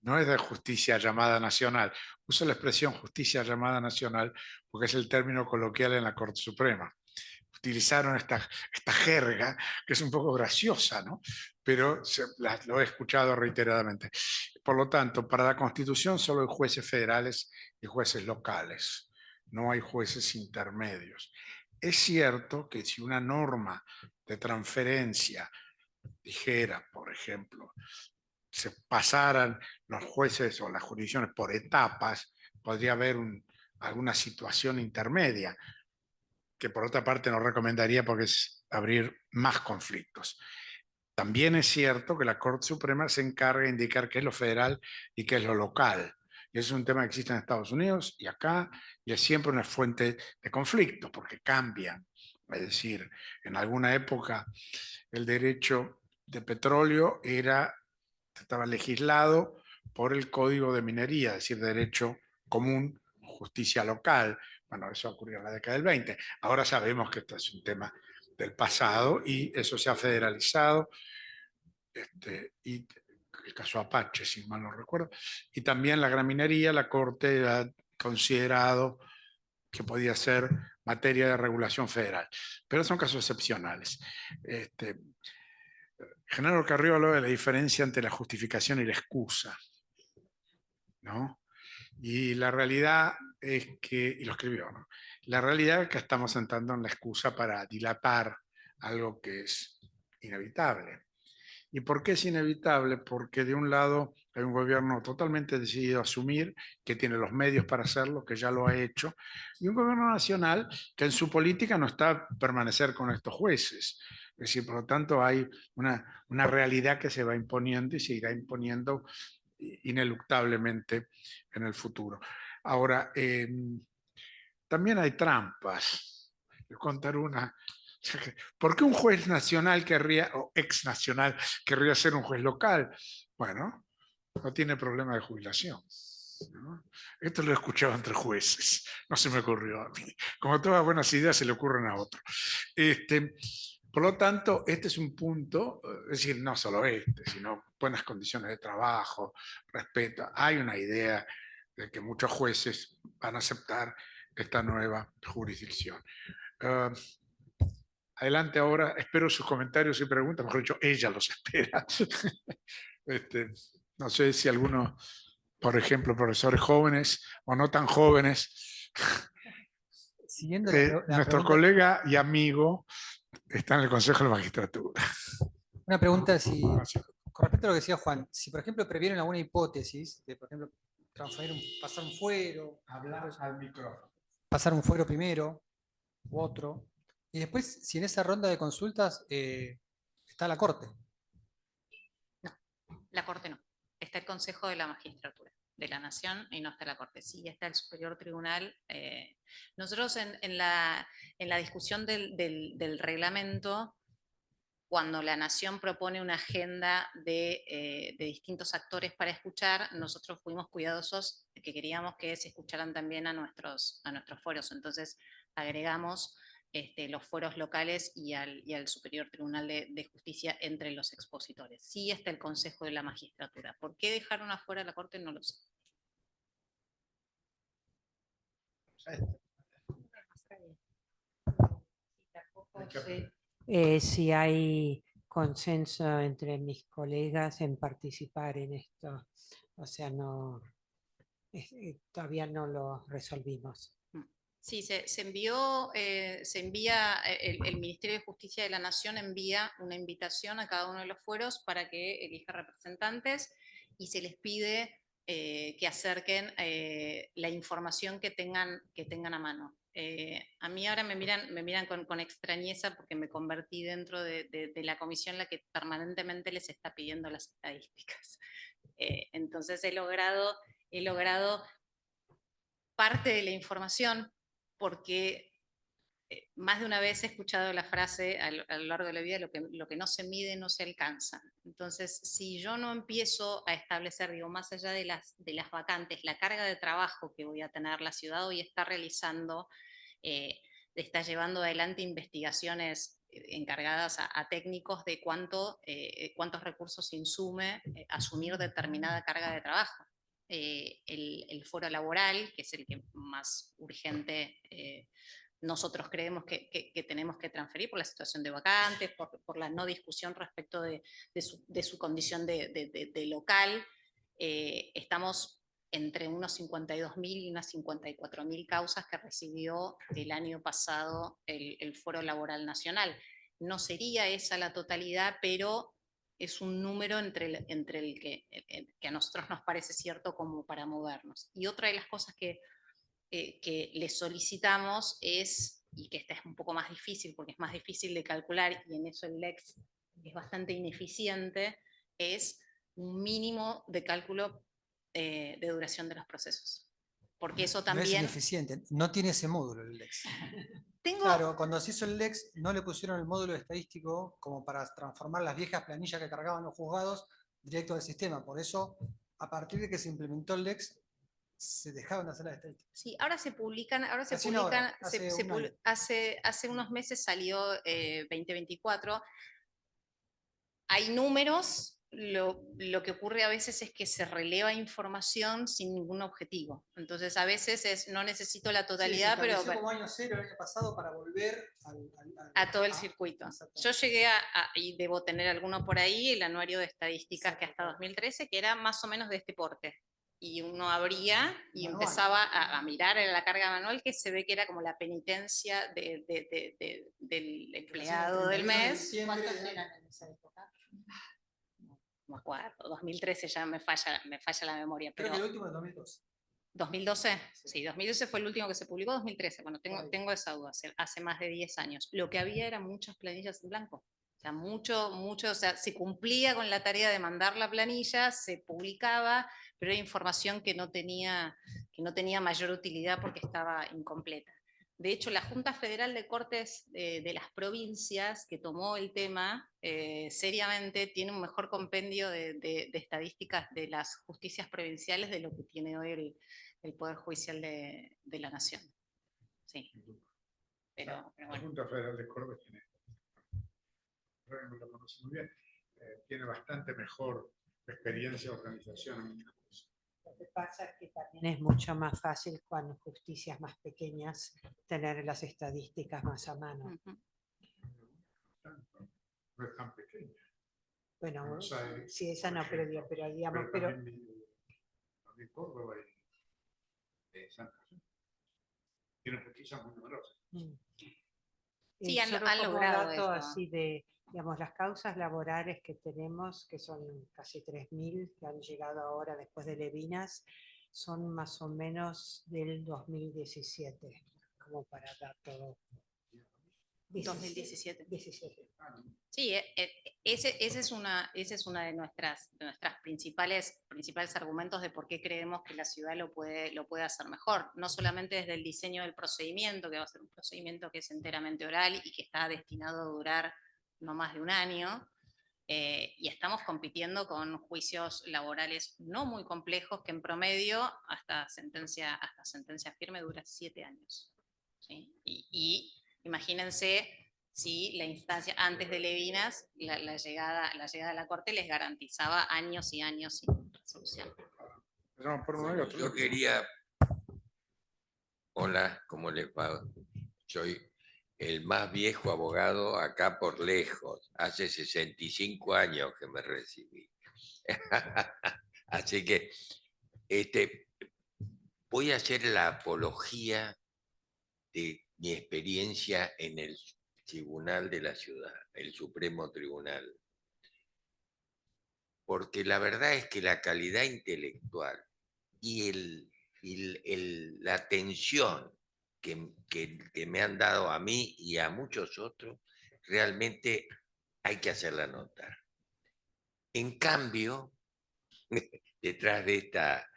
Speaker 1: no es de justicia llamada nacional. Uso la expresión justicia llamada nacional porque es el término coloquial en la Corte Suprema. Utilizaron esta jerga, que es un poco graciosa, ¿no? Pero lo he escuchado reiteradamente. Por lo tanto, para la Constitución solo hay jueces federales y jueces locales. No hay jueces intermedios. Es cierto que si una norma de transferencia dijera, por ejemplo, se pasaran los jueces o las jurisdicciones por etapas, podría haber alguna situación intermedia, que por otra parte no recomendaría porque es abrir más conflictos. También es cierto que la Corte Suprema se encarga de indicar qué es lo federal y qué es lo local. Y eso es un tema que existe en Estados Unidos y acá, y es siempre una fuente de conflicto, porque cambian. Es decir, en alguna época el derecho de petróleo estaba legislado por el Código de Minería, es decir, derecho común, justicia local. Bueno, eso ocurrió en la década del 20. Ahora sabemos que esto es un tema del pasado y eso se ha federalizado. Y el caso Apache, si mal no recuerdo. Y también la gran minería, la Corte ha considerado que podía ser materia de regulación federal. Pero son casos excepcionales. Genaro Carrió habló de la diferencia entre la justificación y la excusa, ¿no? Y la realidad es que, y lo escribió, ¿no? La realidad es que estamos entrando en la excusa para dilatar algo que es inevitable. ¿Y por qué es inevitable? Porque de un lado hay un gobierno totalmente decidido a asumir, que tiene los medios para hacerlo, que ya lo ha hecho, y un gobierno nacional que en su política no está a permanecer con estos jueces. Es decir, por lo tanto hay una realidad que se va imponiendo y se irá imponiendo ineluctablemente en el futuro. Ahora, también hay trampas. Voy a contar una. ¿Por qué un juez nacional querría, o ex nacional, querría ser un juez local? Bueno, no tiene problema de jubilación, ¿no? Esto lo he escuchado entre jueces, no se me ocurrió a mí. Como todas buenas ideas se le ocurren a otro. Por lo tanto, este es un punto, es decir, no solo sino buenas condiciones de trabajo, respeto. Hay una idea de que muchos jueces van a aceptar esta nueva jurisdicción. Adelante ahora, espero sus comentarios y preguntas, mejor dicho, ella los espera. No sé si algunos, por ejemplo, profesores jóvenes o no tan jóvenes.
Speaker 4: Siguiendo
Speaker 1: Nuestro colega y amigo está en el Consejo de la Magistratura.
Speaker 4: una pregunta, con respecto a lo que decía Juan, si por ejemplo previeron alguna hipótesis de, por ejemplo, pasar un fuero,
Speaker 1: Hablar al micrófono.
Speaker 4: pasar un fuero primero u otro, y después si en esa ronda de consultas está la Corte.
Speaker 2: No, la Corte no. Está el Consejo de la Magistratura de la Nación y no está la Corte. Sí, está el Superior Tribunal. Nosotros en la discusión del reglamento, cuando la Nación propone una agenda de distintos actores para escuchar, nosotros fuimos cuidadosos de que queríamos que se escucharan también a nuestros foros. Entonces agregamos los foros locales y al Superior Tribunal de Justicia entre los expositores. Sí está el Consejo de la Magistratura. ¿Por qué dejaron afuera la Corte? No lo sé.
Speaker 3: sé si hay consenso entre mis colegas en participar en esto. O sea, no, todavía no lo resolvimos.
Speaker 2: Sí, se envió, se envía, el Ministerio de Justicia de la Nación envía una invitación a cada uno de los fueros para que elija representantes y se les pide que acerquen la información que tengan a mano. A mí ahora me miran con extrañeza porque me convertí dentro de la comisión la que permanentemente les está pidiendo las estadísticas. Entonces he logrado parte de la información porque más de una vez he escuchado la frase a lo largo de la vida, lo que no se mide no se alcanza. Entonces, si yo no empiezo a establecer, digo, más allá de las vacantes, la carga de trabajo que voy a tener, la ciudad hoy está realizando, está llevando adelante investigaciones encargadas a técnicos de cuántos recursos insume asumir determinada carga de trabajo. El foro laboral, que es el que más urgente nosotros creemos que tenemos que transferir por la situación de vacantes, por la no discusión respecto de su condición de local. Estamos entre unos 52.000 y unas 54.000 causas que recibió el año pasado el Foro Laboral Nacional. No sería esa la totalidad, pero es un número entre el que a nosotros nos parece cierto como para movernos. Y otra de las cosas que les solicitamos es, y que esta es un poco más difícil porque es más difícil de calcular y en eso el LEX es bastante ineficiente, es un mínimo de cálculo de duración de los procesos. Porque eso
Speaker 4: No es
Speaker 2: también...
Speaker 4: ineficiente, no tiene ese módulo el LEX.
Speaker 2: Tengo...
Speaker 4: Claro, cuando se hizo el LEX no le pusieron el módulo estadístico como para transformar las viejas planillas que cargaban los juzgados directo al sistema. Por eso, a partir de que se implementó el LEX, se dejaron de hacer las estadísticas.
Speaker 2: Sí, ahora se publican, hace unos meses salió 2024. Hay números, lo que ocurre a veces es que se releva información sin ningún objetivo. Entonces a veces no necesito la totalidad,
Speaker 4: sí,
Speaker 2: pero...
Speaker 4: como año cero el año pasado para volver
Speaker 2: a todo el circuito. Yo llegué y debo tener alguno por ahí, el anuario de estadísticas que hasta 2013, que era más o menos de este porte. Y uno abría y manual. Empezaba a mirar en la carga manual, que se ve que era como la penitencia del empleado del mes. ¿Cuántos eran en esa época? No me acuerdo, 2013 ya me falla la memoria.
Speaker 4: Creo
Speaker 2: pero
Speaker 4: que el último es 2012.
Speaker 2: ¿2012? Sí, 2012 fue el último que se publicó, 2013. Bueno, tengo esa duda, hace más de 10 años. Lo que había eran muchas planillas en blanco. O sea, mucho, o sea, se cumplía con la tarea de mandar la planilla, se publicaba, pero era información que no tenía mayor utilidad porque estaba incompleta. De hecho, la Junta Federal de Cortes de las provincias, que tomó el tema seriamente, tiene un mejor compendio de estadísticas de las justicias provinciales de lo que tiene hoy el Poder Judicial de la Nación. Sí. Pero
Speaker 1: la
Speaker 2: bueno.
Speaker 1: Junta Federal de Córdoba tiene, lo conoce muy bien, tiene bastante mejor experiencia de organización.
Speaker 3: Lo que pasa es que también es mucho más fácil cuando justicias más pequeñas tener las estadísticas más a mano.
Speaker 1: No es tan pequeña.
Speaker 3: Bueno,
Speaker 1: Aires,
Speaker 3: sí, esa no, pero digamos,
Speaker 1: pero también Córdoba y Santa Fe tienen justicias muy numerosas.
Speaker 2: Sí, han
Speaker 3: como
Speaker 2: logrado
Speaker 3: dato
Speaker 2: esto.
Speaker 3: así de, digamos, las causas laborales que tenemos, que son casi 3.000, que han llegado ahora después de Levinas, son más o menos del 2017, como para dar todo.
Speaker 2: 2017.
Speaker 3: 17.
Speaker 2: Sí, ese es una de nuestras principales argumentos de por qué creemos que la ciudad lo puede hacer mejor. No solamente desde el diseño del procedimiento, que va a ser un procedimiento que es enteramente oral y que está destinado a durar no más de un año, y estamos compitiendo con juicios laborales no muy complejos que en promedio hasta sentencia firme dura 7 años. ¿Sí? Y imagínense si la instancia antes de Levinas, la llegada a la Corte les garantizaba años y años sin resolución.
Speaker 5: Yo quería... Hola, ¿cómo les va? Soy
Speaker 6: el más viejo abogado acá por lejos. Hace 65 años que me recibí. Así que voy a hacer la apología de mi experiencia en el Tribunal de la Ciudad, el Supremo Tribunal. Porque la verdad es que la calidad intelectual y la atención que me han dado a mí y a muchos otros, realmente hay que hacerla notar. En cambio, detrás de esta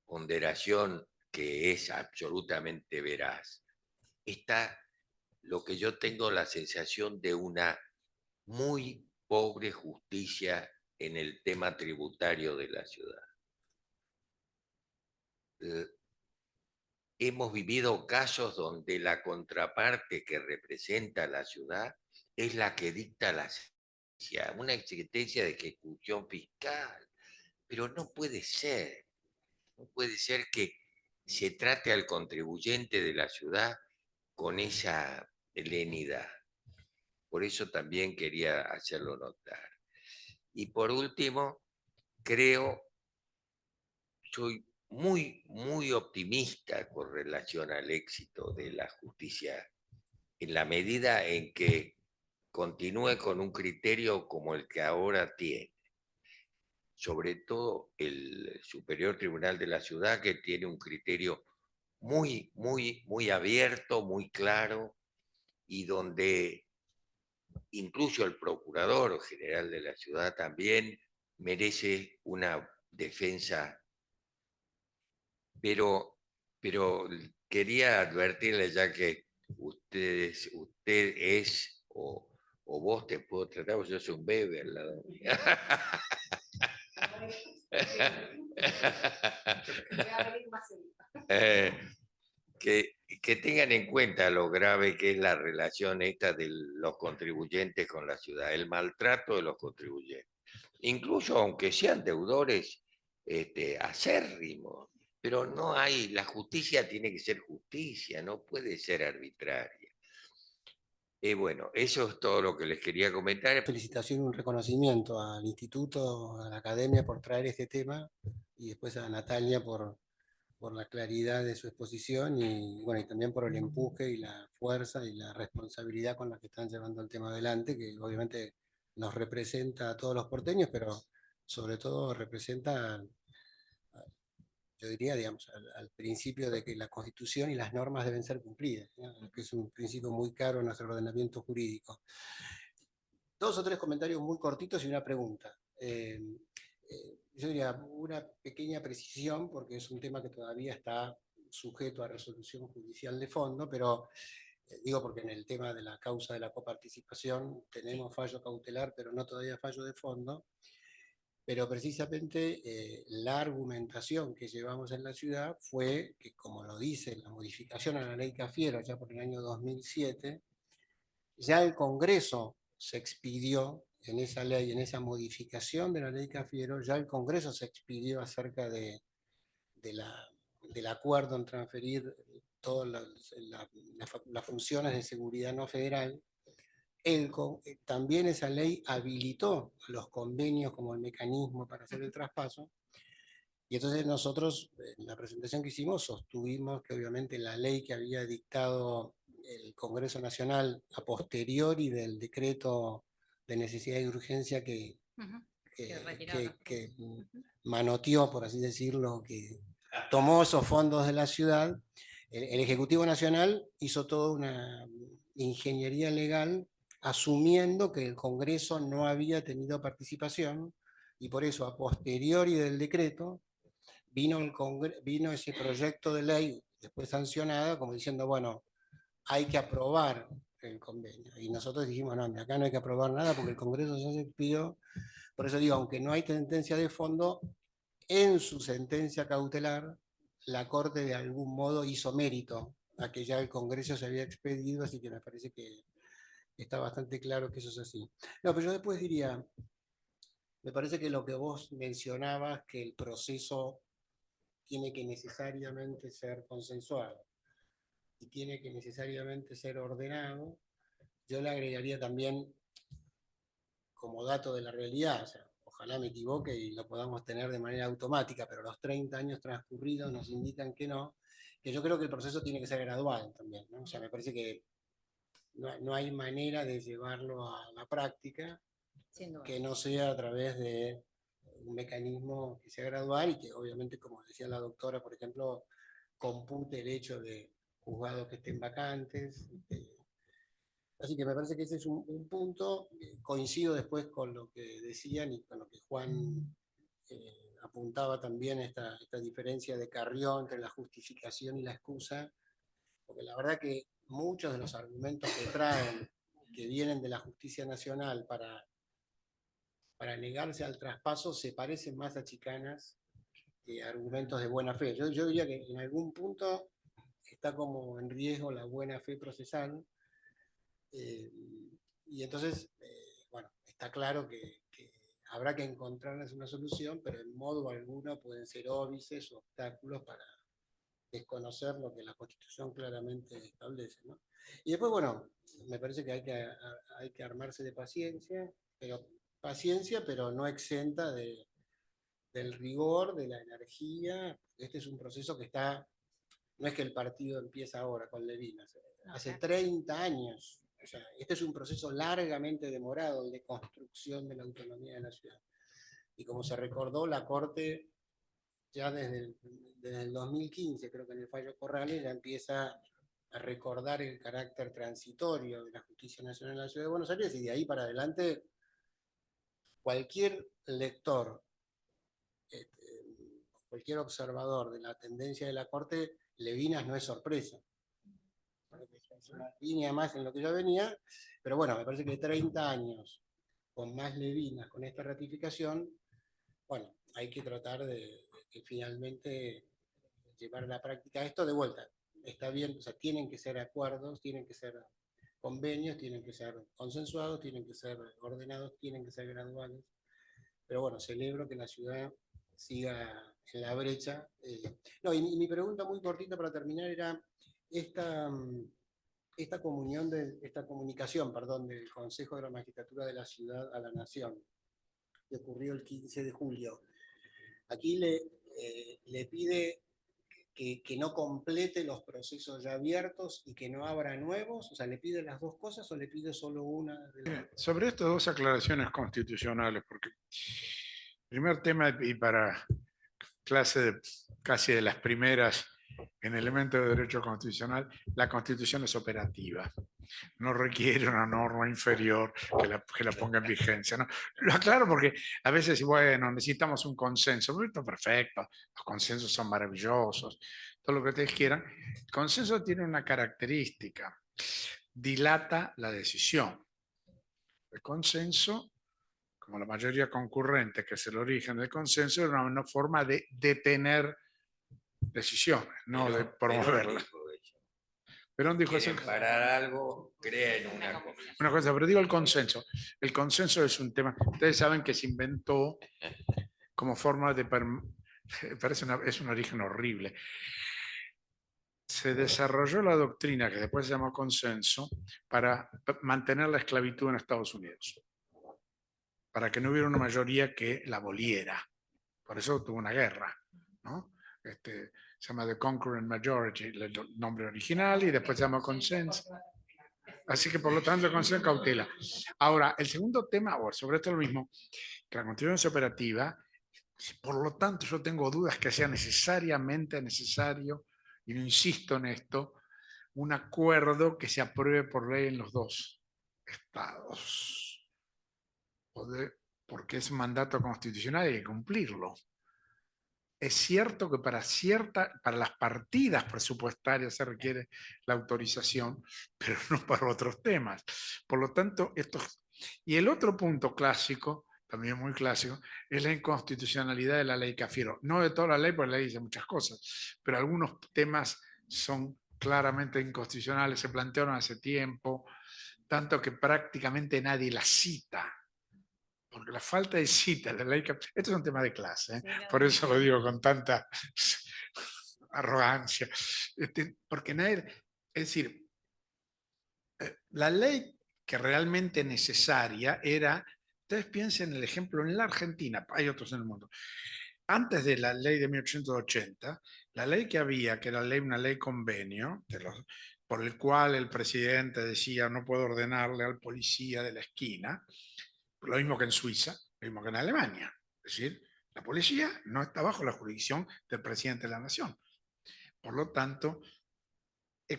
Speaker 6: ponderación que es absolutamente veraz, está lo que yo tengo la sensación de una muy pobre justicia en el tema tributario de la ciudad. Hemos vivido casos donde la contraparte que representa la ciudad es la que dicta la sentencia, una sentencia de ejecución fiscal, pero no puede ser. No puede ser que se trate al contribuyente de la ciudad con esa lenidad. Por eso también quería hacerlo notar. Y por último, soy muy optimista con relación al éxito de la justicia, en la medida en que continúe con un criterio como el que ahora tiene. Sobre todo el Superior Tribunal de la Ciudad, que tiene un criterio muy abierto, muy claro, y donde incluso el Procurador General de la Ciudad también merece una defensa, pero quería advertirle, ya que usted es, o vos te puedo tratar, porque yo soy un bebé al lado mío. Eh, que tengan en cuenta lo grave que es la relación esta de los contribuyentes con la ciudad, el maltrato de los contribuyentes. Incluso aunque sean deudores acérrimos, pero no hay, la justicia tiene que ser justicia, no puede ser arbitraria. Bueno, eso es todo lo que les quería comentar.
Speaker 7: Felicitación y un reconocimiento al instituto, a la academia por traer este tema y después a Natalia por la claridad de su exposición y, bueno, y también por el empuje y la fuerza y la responsabilidad con la que están llevando el tema adelante, que obviamente nos representa a todos los porteños, pero sobre todo representa, yo diría, digamos, al principio de que la Constitución y las normas deben ser cumplidas, ¿no? Que es un principio muy caro en nuestro ordenamiento jurídico. Dos o tres comentarios muy cortitos y una pregunta. Yo diría una pequeña precisión, porque es un tema que todavía está sujeto a resolución judicial de fondo, pero digo porque en el tema de la causa de la coparticipación tenemos fallo cautelar, pero no todavía fallo de fondo. Pero precisamente la argumentación que llevamos en la ciudad fue que, como lo dice la modificación a la ley Cafiero, ya por el año 2007, ya el Congreso se expidió en esa ley, en esa modificación de la ley Cafiero, ya el Congreso se expidió acerca del acuerdo en transferir todas las funciones de seguridad no federal. También esa ley habilitó los convenios como el mecanismo para hacer el traspaso. Y entonces nosotros, en la presentación que hicimos, sostuvimos que obviamente la ley que había dictado el Congreso Nacional a posteriori del decreto de necesidad y urgencia que manoteó, por así decirlo, que tomó esos fondos de la ciudad, el Ejecutivo Nacional hizo toda una ingeniería legal asumiendo que el Congreso no había tenido participación y por eso a posteriori del decreto vino ese proyecto de ley después sancionada como diciendo, bueno, hay que aprobar el convenio. Y nosotros dijimos, no, acá no hay que aprobar nada porque el Congreso ya se expidió. Por eso digo, aunque no hay sentencia de fondo, en su sentencia cautelar, la Corte de algún modo hizo mérito a que ya el Congreso se había expedido, así que me parece que está bastante claro que eso es así. No, pero yo después diría, me parece que lo que vos mencionabas, que el proceso tiene que necesariamente ser consensuado. y tiene que necesariamente ser ordenado. Yo le agregaría también como dato de la realidad, o sea, ojalá me equivoque y lo podamos tener de manera automática, pero los 30 años transcurridos nos indican que no, que yo creo que el proceso tiene que ser gradual también, ¿no? O sea, me parece que no hay manera de llevarlo a la práctica
Speaker 2: Sin duda.
Speaker 7: que no sea a través de un mecanismo que sea gradual y que obviamente, como decía la doctora, por ejemplo, compute el hecho de juzgados que estén vacantes. Así que me parece que ese es un punto. Coincido después con lo que decían y con lo que Juan apuntaba también, esta diferencia de Carrió entre la justificación y la excusa, porque la verdad que muchos de los argumentos que traen, que vienen de la justicia nacional para negarse al traspaso, se parecen más a chicanas que a argumentos de buena fe. Yo diría que en algún punto está como en riesgo la buena fe procesal, y entonces, bueno, está claro que habrá que encontrarles una solución, pero en modo alguno pueden ser óbices o obstáculos para desconocer lo que la Constitución claramente establece, ¿no? Y después, bueno, me parece que hay que armarse de paciencia, pero no exenta del rigor, de la energía. Este es un proceso que está, no es que el partido empieza ahora con Levin, hace 30 años. O sea, este es un proceso largamente demorado de construcción de la autonomía de la ciudad. Y como se recordó, la Corte ya desde el 2015, creo que en el fallo Corrales, ya empieza a recordar el carácter transitorio de la Justicia Nacional en la Ciudad de Buenos Aires, y de ahí para adelante cualquier lector, cualquier observador de la tendencia de la Corte, Levinas no es sorpresa. Es una línea más en lo que ya venía, pero bueno, me parece que 30 años con más Levinas, con esta ratificación, bueno, hay que tratar de que finalmente llevar a la práctica esto de vuelta. Está bien, o sea, tienen que ser acuerdos, tienen que ser convenios, tienen que ser consensuados, tienen que ser ordenados, tienen que ser graduales. Pero bueno, celebro que la ciudad siga en la brecha. No, y mi pregunta muy cortita para terminar era esta comunicación, perdón, del Consejo de la Magistratura de la Ciudad a la Nación, que ocurrió el 15 de julio. Aquí le pide que no complete los procesos ya abiertos y que no abra nuevos. O sea, ¿le pide las dos cosas o le pide solo una?
Speaker 1: Sobre estas dos aclaraciones constitucionales, porque primer tema, y para clase casi de las primeras en elementos de derecho constitucional, la Constitución es operativa. No requiere una norma inferior que la ponga en vigencia, ¿no? Lo aclaro porque a veces, bueno, necesitamos un consenso. Esto perfecto, los consensos son maravillosos, todo lo que ustedes quieran. El consenso tiene una característica: dilata la decisión. El consenso, como la mayoría concurrente, que es el origen del consenso, es una forma de detener decisiones, no de promoverlas. Perón dijo eso.
Speaker 6: Quieren parar algo, creen
Speaker 1: una cosa, pero digo el consenso. El consenso es un tema. Ustedes saben que se inventó como forma de... es un origen horrible. Se desarrolló la doctrina que después se llamó consenso para mantener la esclavitud en Estados Unidos, para que no hubiera una mayoría que la aboliera. Por eso tuvo una guerra, ¿no? Se llama The Concurrent Majority, el nombre original, y después se llama consenso. Así que por lo tanto el consenso cautela. Ahora, el segundo tema, sobre esto es lo mismo, que la Constitución es operativa, por lo tanto yo tengo dudas que sea necesariamente necesario, y no insisto en esto, un acuerdo que se apruebe por ley en los dos estados. Porque es un mandato constitucional y hay que cumplirlo. Es cierto que para las partidas presupuestarias se requiere la autorización, pero no para otros temas. Por lo tanto, y el otro punto clásico, también muy clásico, es la inconstitucionalidad de la ley Cafiero. No de toda la ley, porque la ley dice muchas cosas, pero algunos temas son claramente inconstitucionales, se plantearon hace tiempo, tanto que prácticamente nadie las cita. Porque la falta de cita de la ley Cafiero, esto es un tema de clase, ¿eh? Por eso lo digo con tanta arrogancia, porque nadie, Es decir, la ley que realmente necesaria era, ustedes piensen en el ejemplo en la Argentina, hay otros en el mundo. Antes de la ley de 1880, la ley que había, que era una ley convenio, por el cual el presidente decía no puedo ordenarle al policía de la esquina, lo mismo que en Suiza, lo mismo que en Alemania. Es decir, la policía no está bajo la jurisdicción del presidente de la nación. Por lo tanto,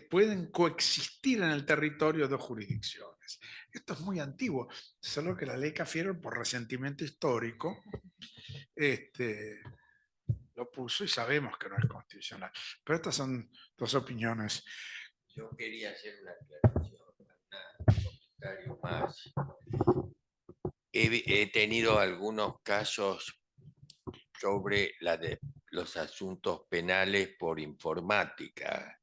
Speaker 1: pueden coexistir en el territorio dos jurisdicciones. Esto es muy antiguo, solo que la ley Cafiero, por resentimiento histórico, lo puso y sabemos que no es constitucional. Pero estas son dos opiniones.
Speaker 6: Yo quería hacer una aclaración, un comentario más. He tenido algunos casos sobre los asuntos penales por informática.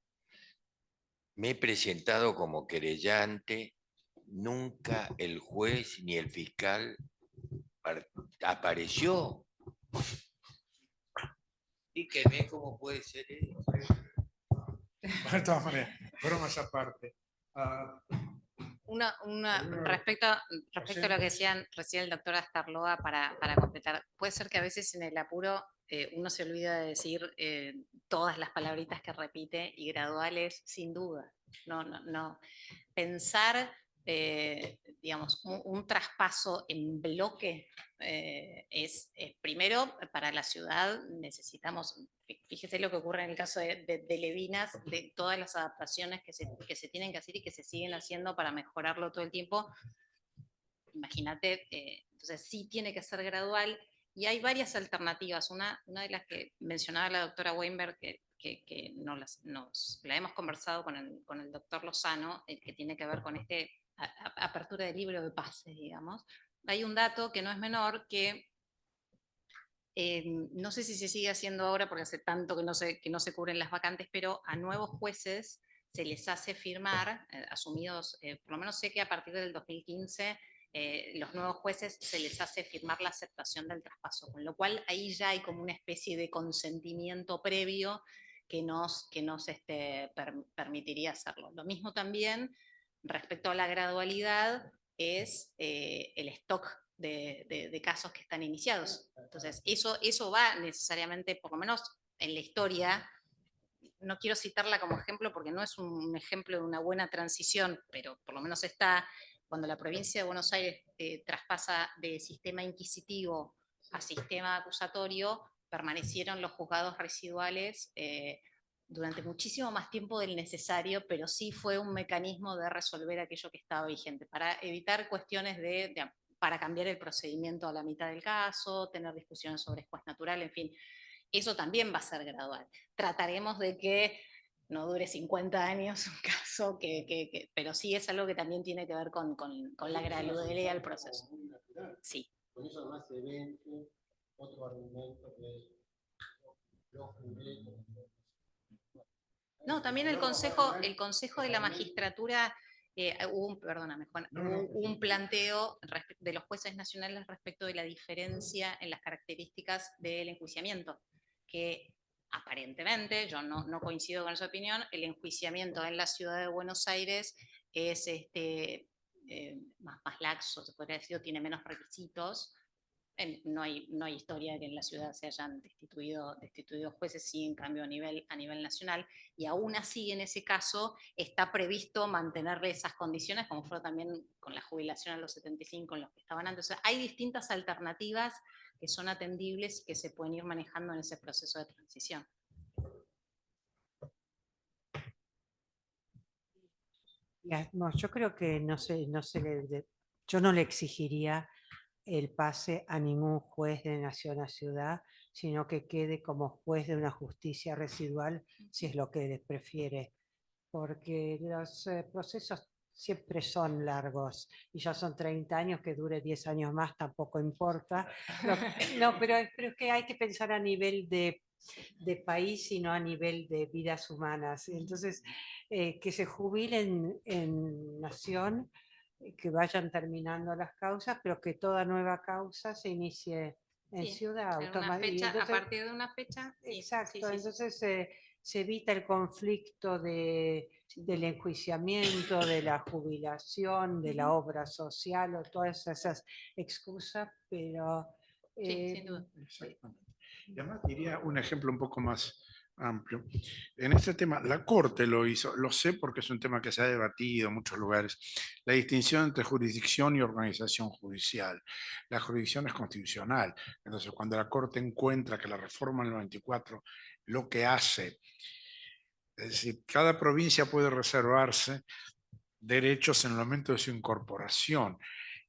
Speaker 6: Me he presentado como querellante, nunca el juez ni el fiscal apareció. Dígame cómo puede ser eso.
Speaker 1: De todas maneras, bromas aparte.
Speaker 2: Respecto a lo que decían recién el doctor Astarloa, para completar, puede ser que a veces en el apuro uno se olvida de decir todas las palabritas que repite, y graduales sin duda. No. Pensar, digamos, un traspaso en bloque es primero, para la ciudad necesitamos, fíjese lo que ocurre en el caso de Levinas, de todas las adaptaciones que se tienen que hacer y que se siguen haciendo para mejorarlo todo el tiempo. Imagínate, entonces sí tiene que ser gradual, y hay varias alternativas. Una de las que mencionaba la doctora Weinberg, que la hemos conversado con el doctor Lozano, que tiene que ver con apertura de libro de pases, digamos. Hay un dato que no es menor, que no sé si se sigue haciendo ahora porque hace tanto que no se cubren las vacantes, pero a nuevos jueces se les hace firmar, asumidos, por lo menos sé que a partir del 2015, los nuevos jueces se les hace firmar la aceptación del traspaso, con lo cual ahí ya hay como una especie de consentimiento previo que nos permitiría hacerlo. Lo mismo también respecto a la gradualidad es el stock de casos que están iniciados. Entonces, eso va necesariamente, por lo menos en la historia, no quiero citarla como ejemplo porque no es un ejemplo de una buena transición, pero por lo menos está, cuando la provincia de Buenos Aires traspasa de sistema inquisitivo a sistema acusatorio, permanecieron los juzgados residuales durante muchísimo más tiempo del necesario, pero sí fue un mecanismo de resolver aquello que estaba vigente, para evitar cuestiones para cambiar el procedimiento a la mitad del caso, tener discusiones sobre juez natural, en fin. Eso también va a ser gradual. Trataremos de que no dure 50 años un caso, pero sí es algo que también tiene que ver con la gradualidad del proceso. Sí.
Speaker 7: Con eso además se vence otro argumento de los jurídicos.
Speaker 2: No, también el Consejo de la Magistratura hubo un planteo de los jueces nacionales respecto de la diferencia en las características del enjuiciamiento, que aparentemente, yo no coincido con esa opinión, el enjuiciamiento en la ciudad de Buenos Aires es más laxo, se podría decir, tiene menos requisitos. No hay historia de que en la ciudad se hayan destituido jueces, sí, en cambio a nivel nacional, y aún así en ese caso está previsto mantenerle esas condiciones, como fue también con la jubilación a los 75 en los que estaban antes. O sea, hay distintas alternativas que son atendibles y que se pueden ir manejando en ese proceso de transición.
Speaker 3: No, yo creo que yo no le exigiría el pase a ningún juez de nación a ciudad, sino que quede como juez de una justicia residual, si es lo que prefiere, porque los procesos siempre son largos, y ya son 30 años, que dure 10 años más tampoco importa. Pero es que hay que pensar a nivel de país y no a nivel de vidas humanas. Entonces, que se jubilen en nación, que vayan terminando las causas, pero que toda nueva causa se inicie en ciudad.
Speaker 2: A partir de una fecha.
Speaker 3: Exacto,
Speaker 2: Sí.
Speaker 3: entonces se evita el conflicto del enjuiciamiento, de la jubilación, de la obra social o todas esas excusas, pero
Speaker 2: Sí, sin duda.
Speaker 1: Exactamente. Y además diría un ejemplo un poco más amplio. En este tema, la Corte lo hizo, lo sé porque es un tema que se ha debatido en muchos lugares, la distinción entre jurisdicción y organización judicial. La jurisdicción es constitucional, entonces cuando la Corte encuentra que la reforma del 94 lo que hace, es decir, cada provincia puede reservarse derechos en el momento de su incorporación.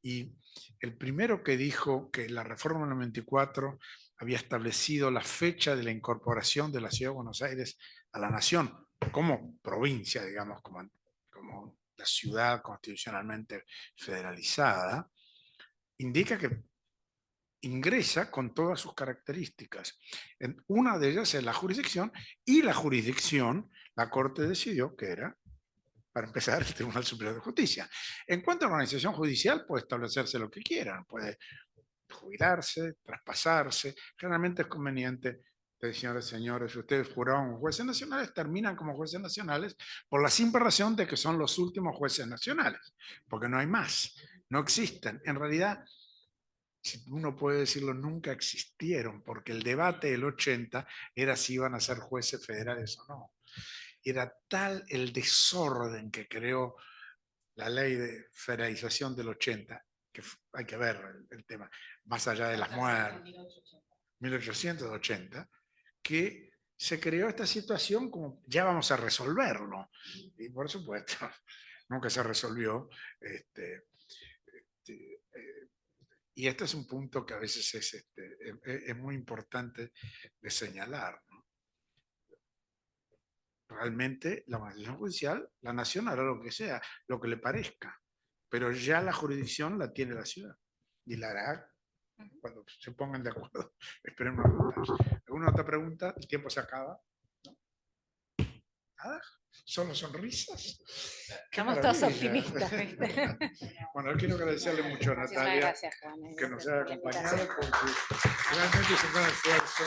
Speaker 1: Y el primero que dijo que la reforma del 94 había establecido la fecha de la incorporación de la Ciudad de Buenos Aires a la nación, como provincia, digamos, como la ciudad constitucionalmente federalizada, indica que ingresa con todas sus características. Una de ellas es la jurisdicción, y la jurisdicción, la Corte decidió que era, para empezar, el Tribunal Superior de Justicia. En cuanto a organización judicial, puede establecerse lo que quieran, puede jubilarse, traspasarse. Generalmente es conveniente, señores y señores, si ustedes juraron jueces nacionales, terminan como jueces nacionales por la simple razón de que son los últimos jueces nacionales, porque no hay más, no existen. En realidad, si uno puede decirlo, nunca existieron, porque el debate del 80 era si iban a ser jueces federales o no. Era tal el desorden que creó la ley de federalización del 80, que hay que ver el tema, más allá de las muertes, 1880, que se creó esta situación como ya vamos a resolverlo. Y por supuesto, nunca se resolvió. Y este es un punto que a veces es muy importante de señalar, ¿no? Realmente la organización judicial, la nación hará lo que sea, lo que le parezca, pero ya la jurisdicción la tiene la ciudad y la hará cuando se pongan de acuerdo. Esperemos resultados. ¿Alguna otra pregunta? El tiempo se acaba. ¿No? ¿Nada? ¿Solo sonrisas? ¡Qué
Speaker 2: Estamos todos
Speaker 1: maravilla!
Speaker 2: optimistas, ¿viste?
Speaker 1: Bueno, yo quiero agradecerle mucho a
Speaker 2: Muchísimas
Speaker 1: Natalia
Speaker 2: gracias, Juan.
Speaker 1: que nos
Speaker 2: Gracias
Speaker 1: haya
Speaker 2: por la invitación.
Speaker 1: acompañado porque realmente es un gran esfuerzo.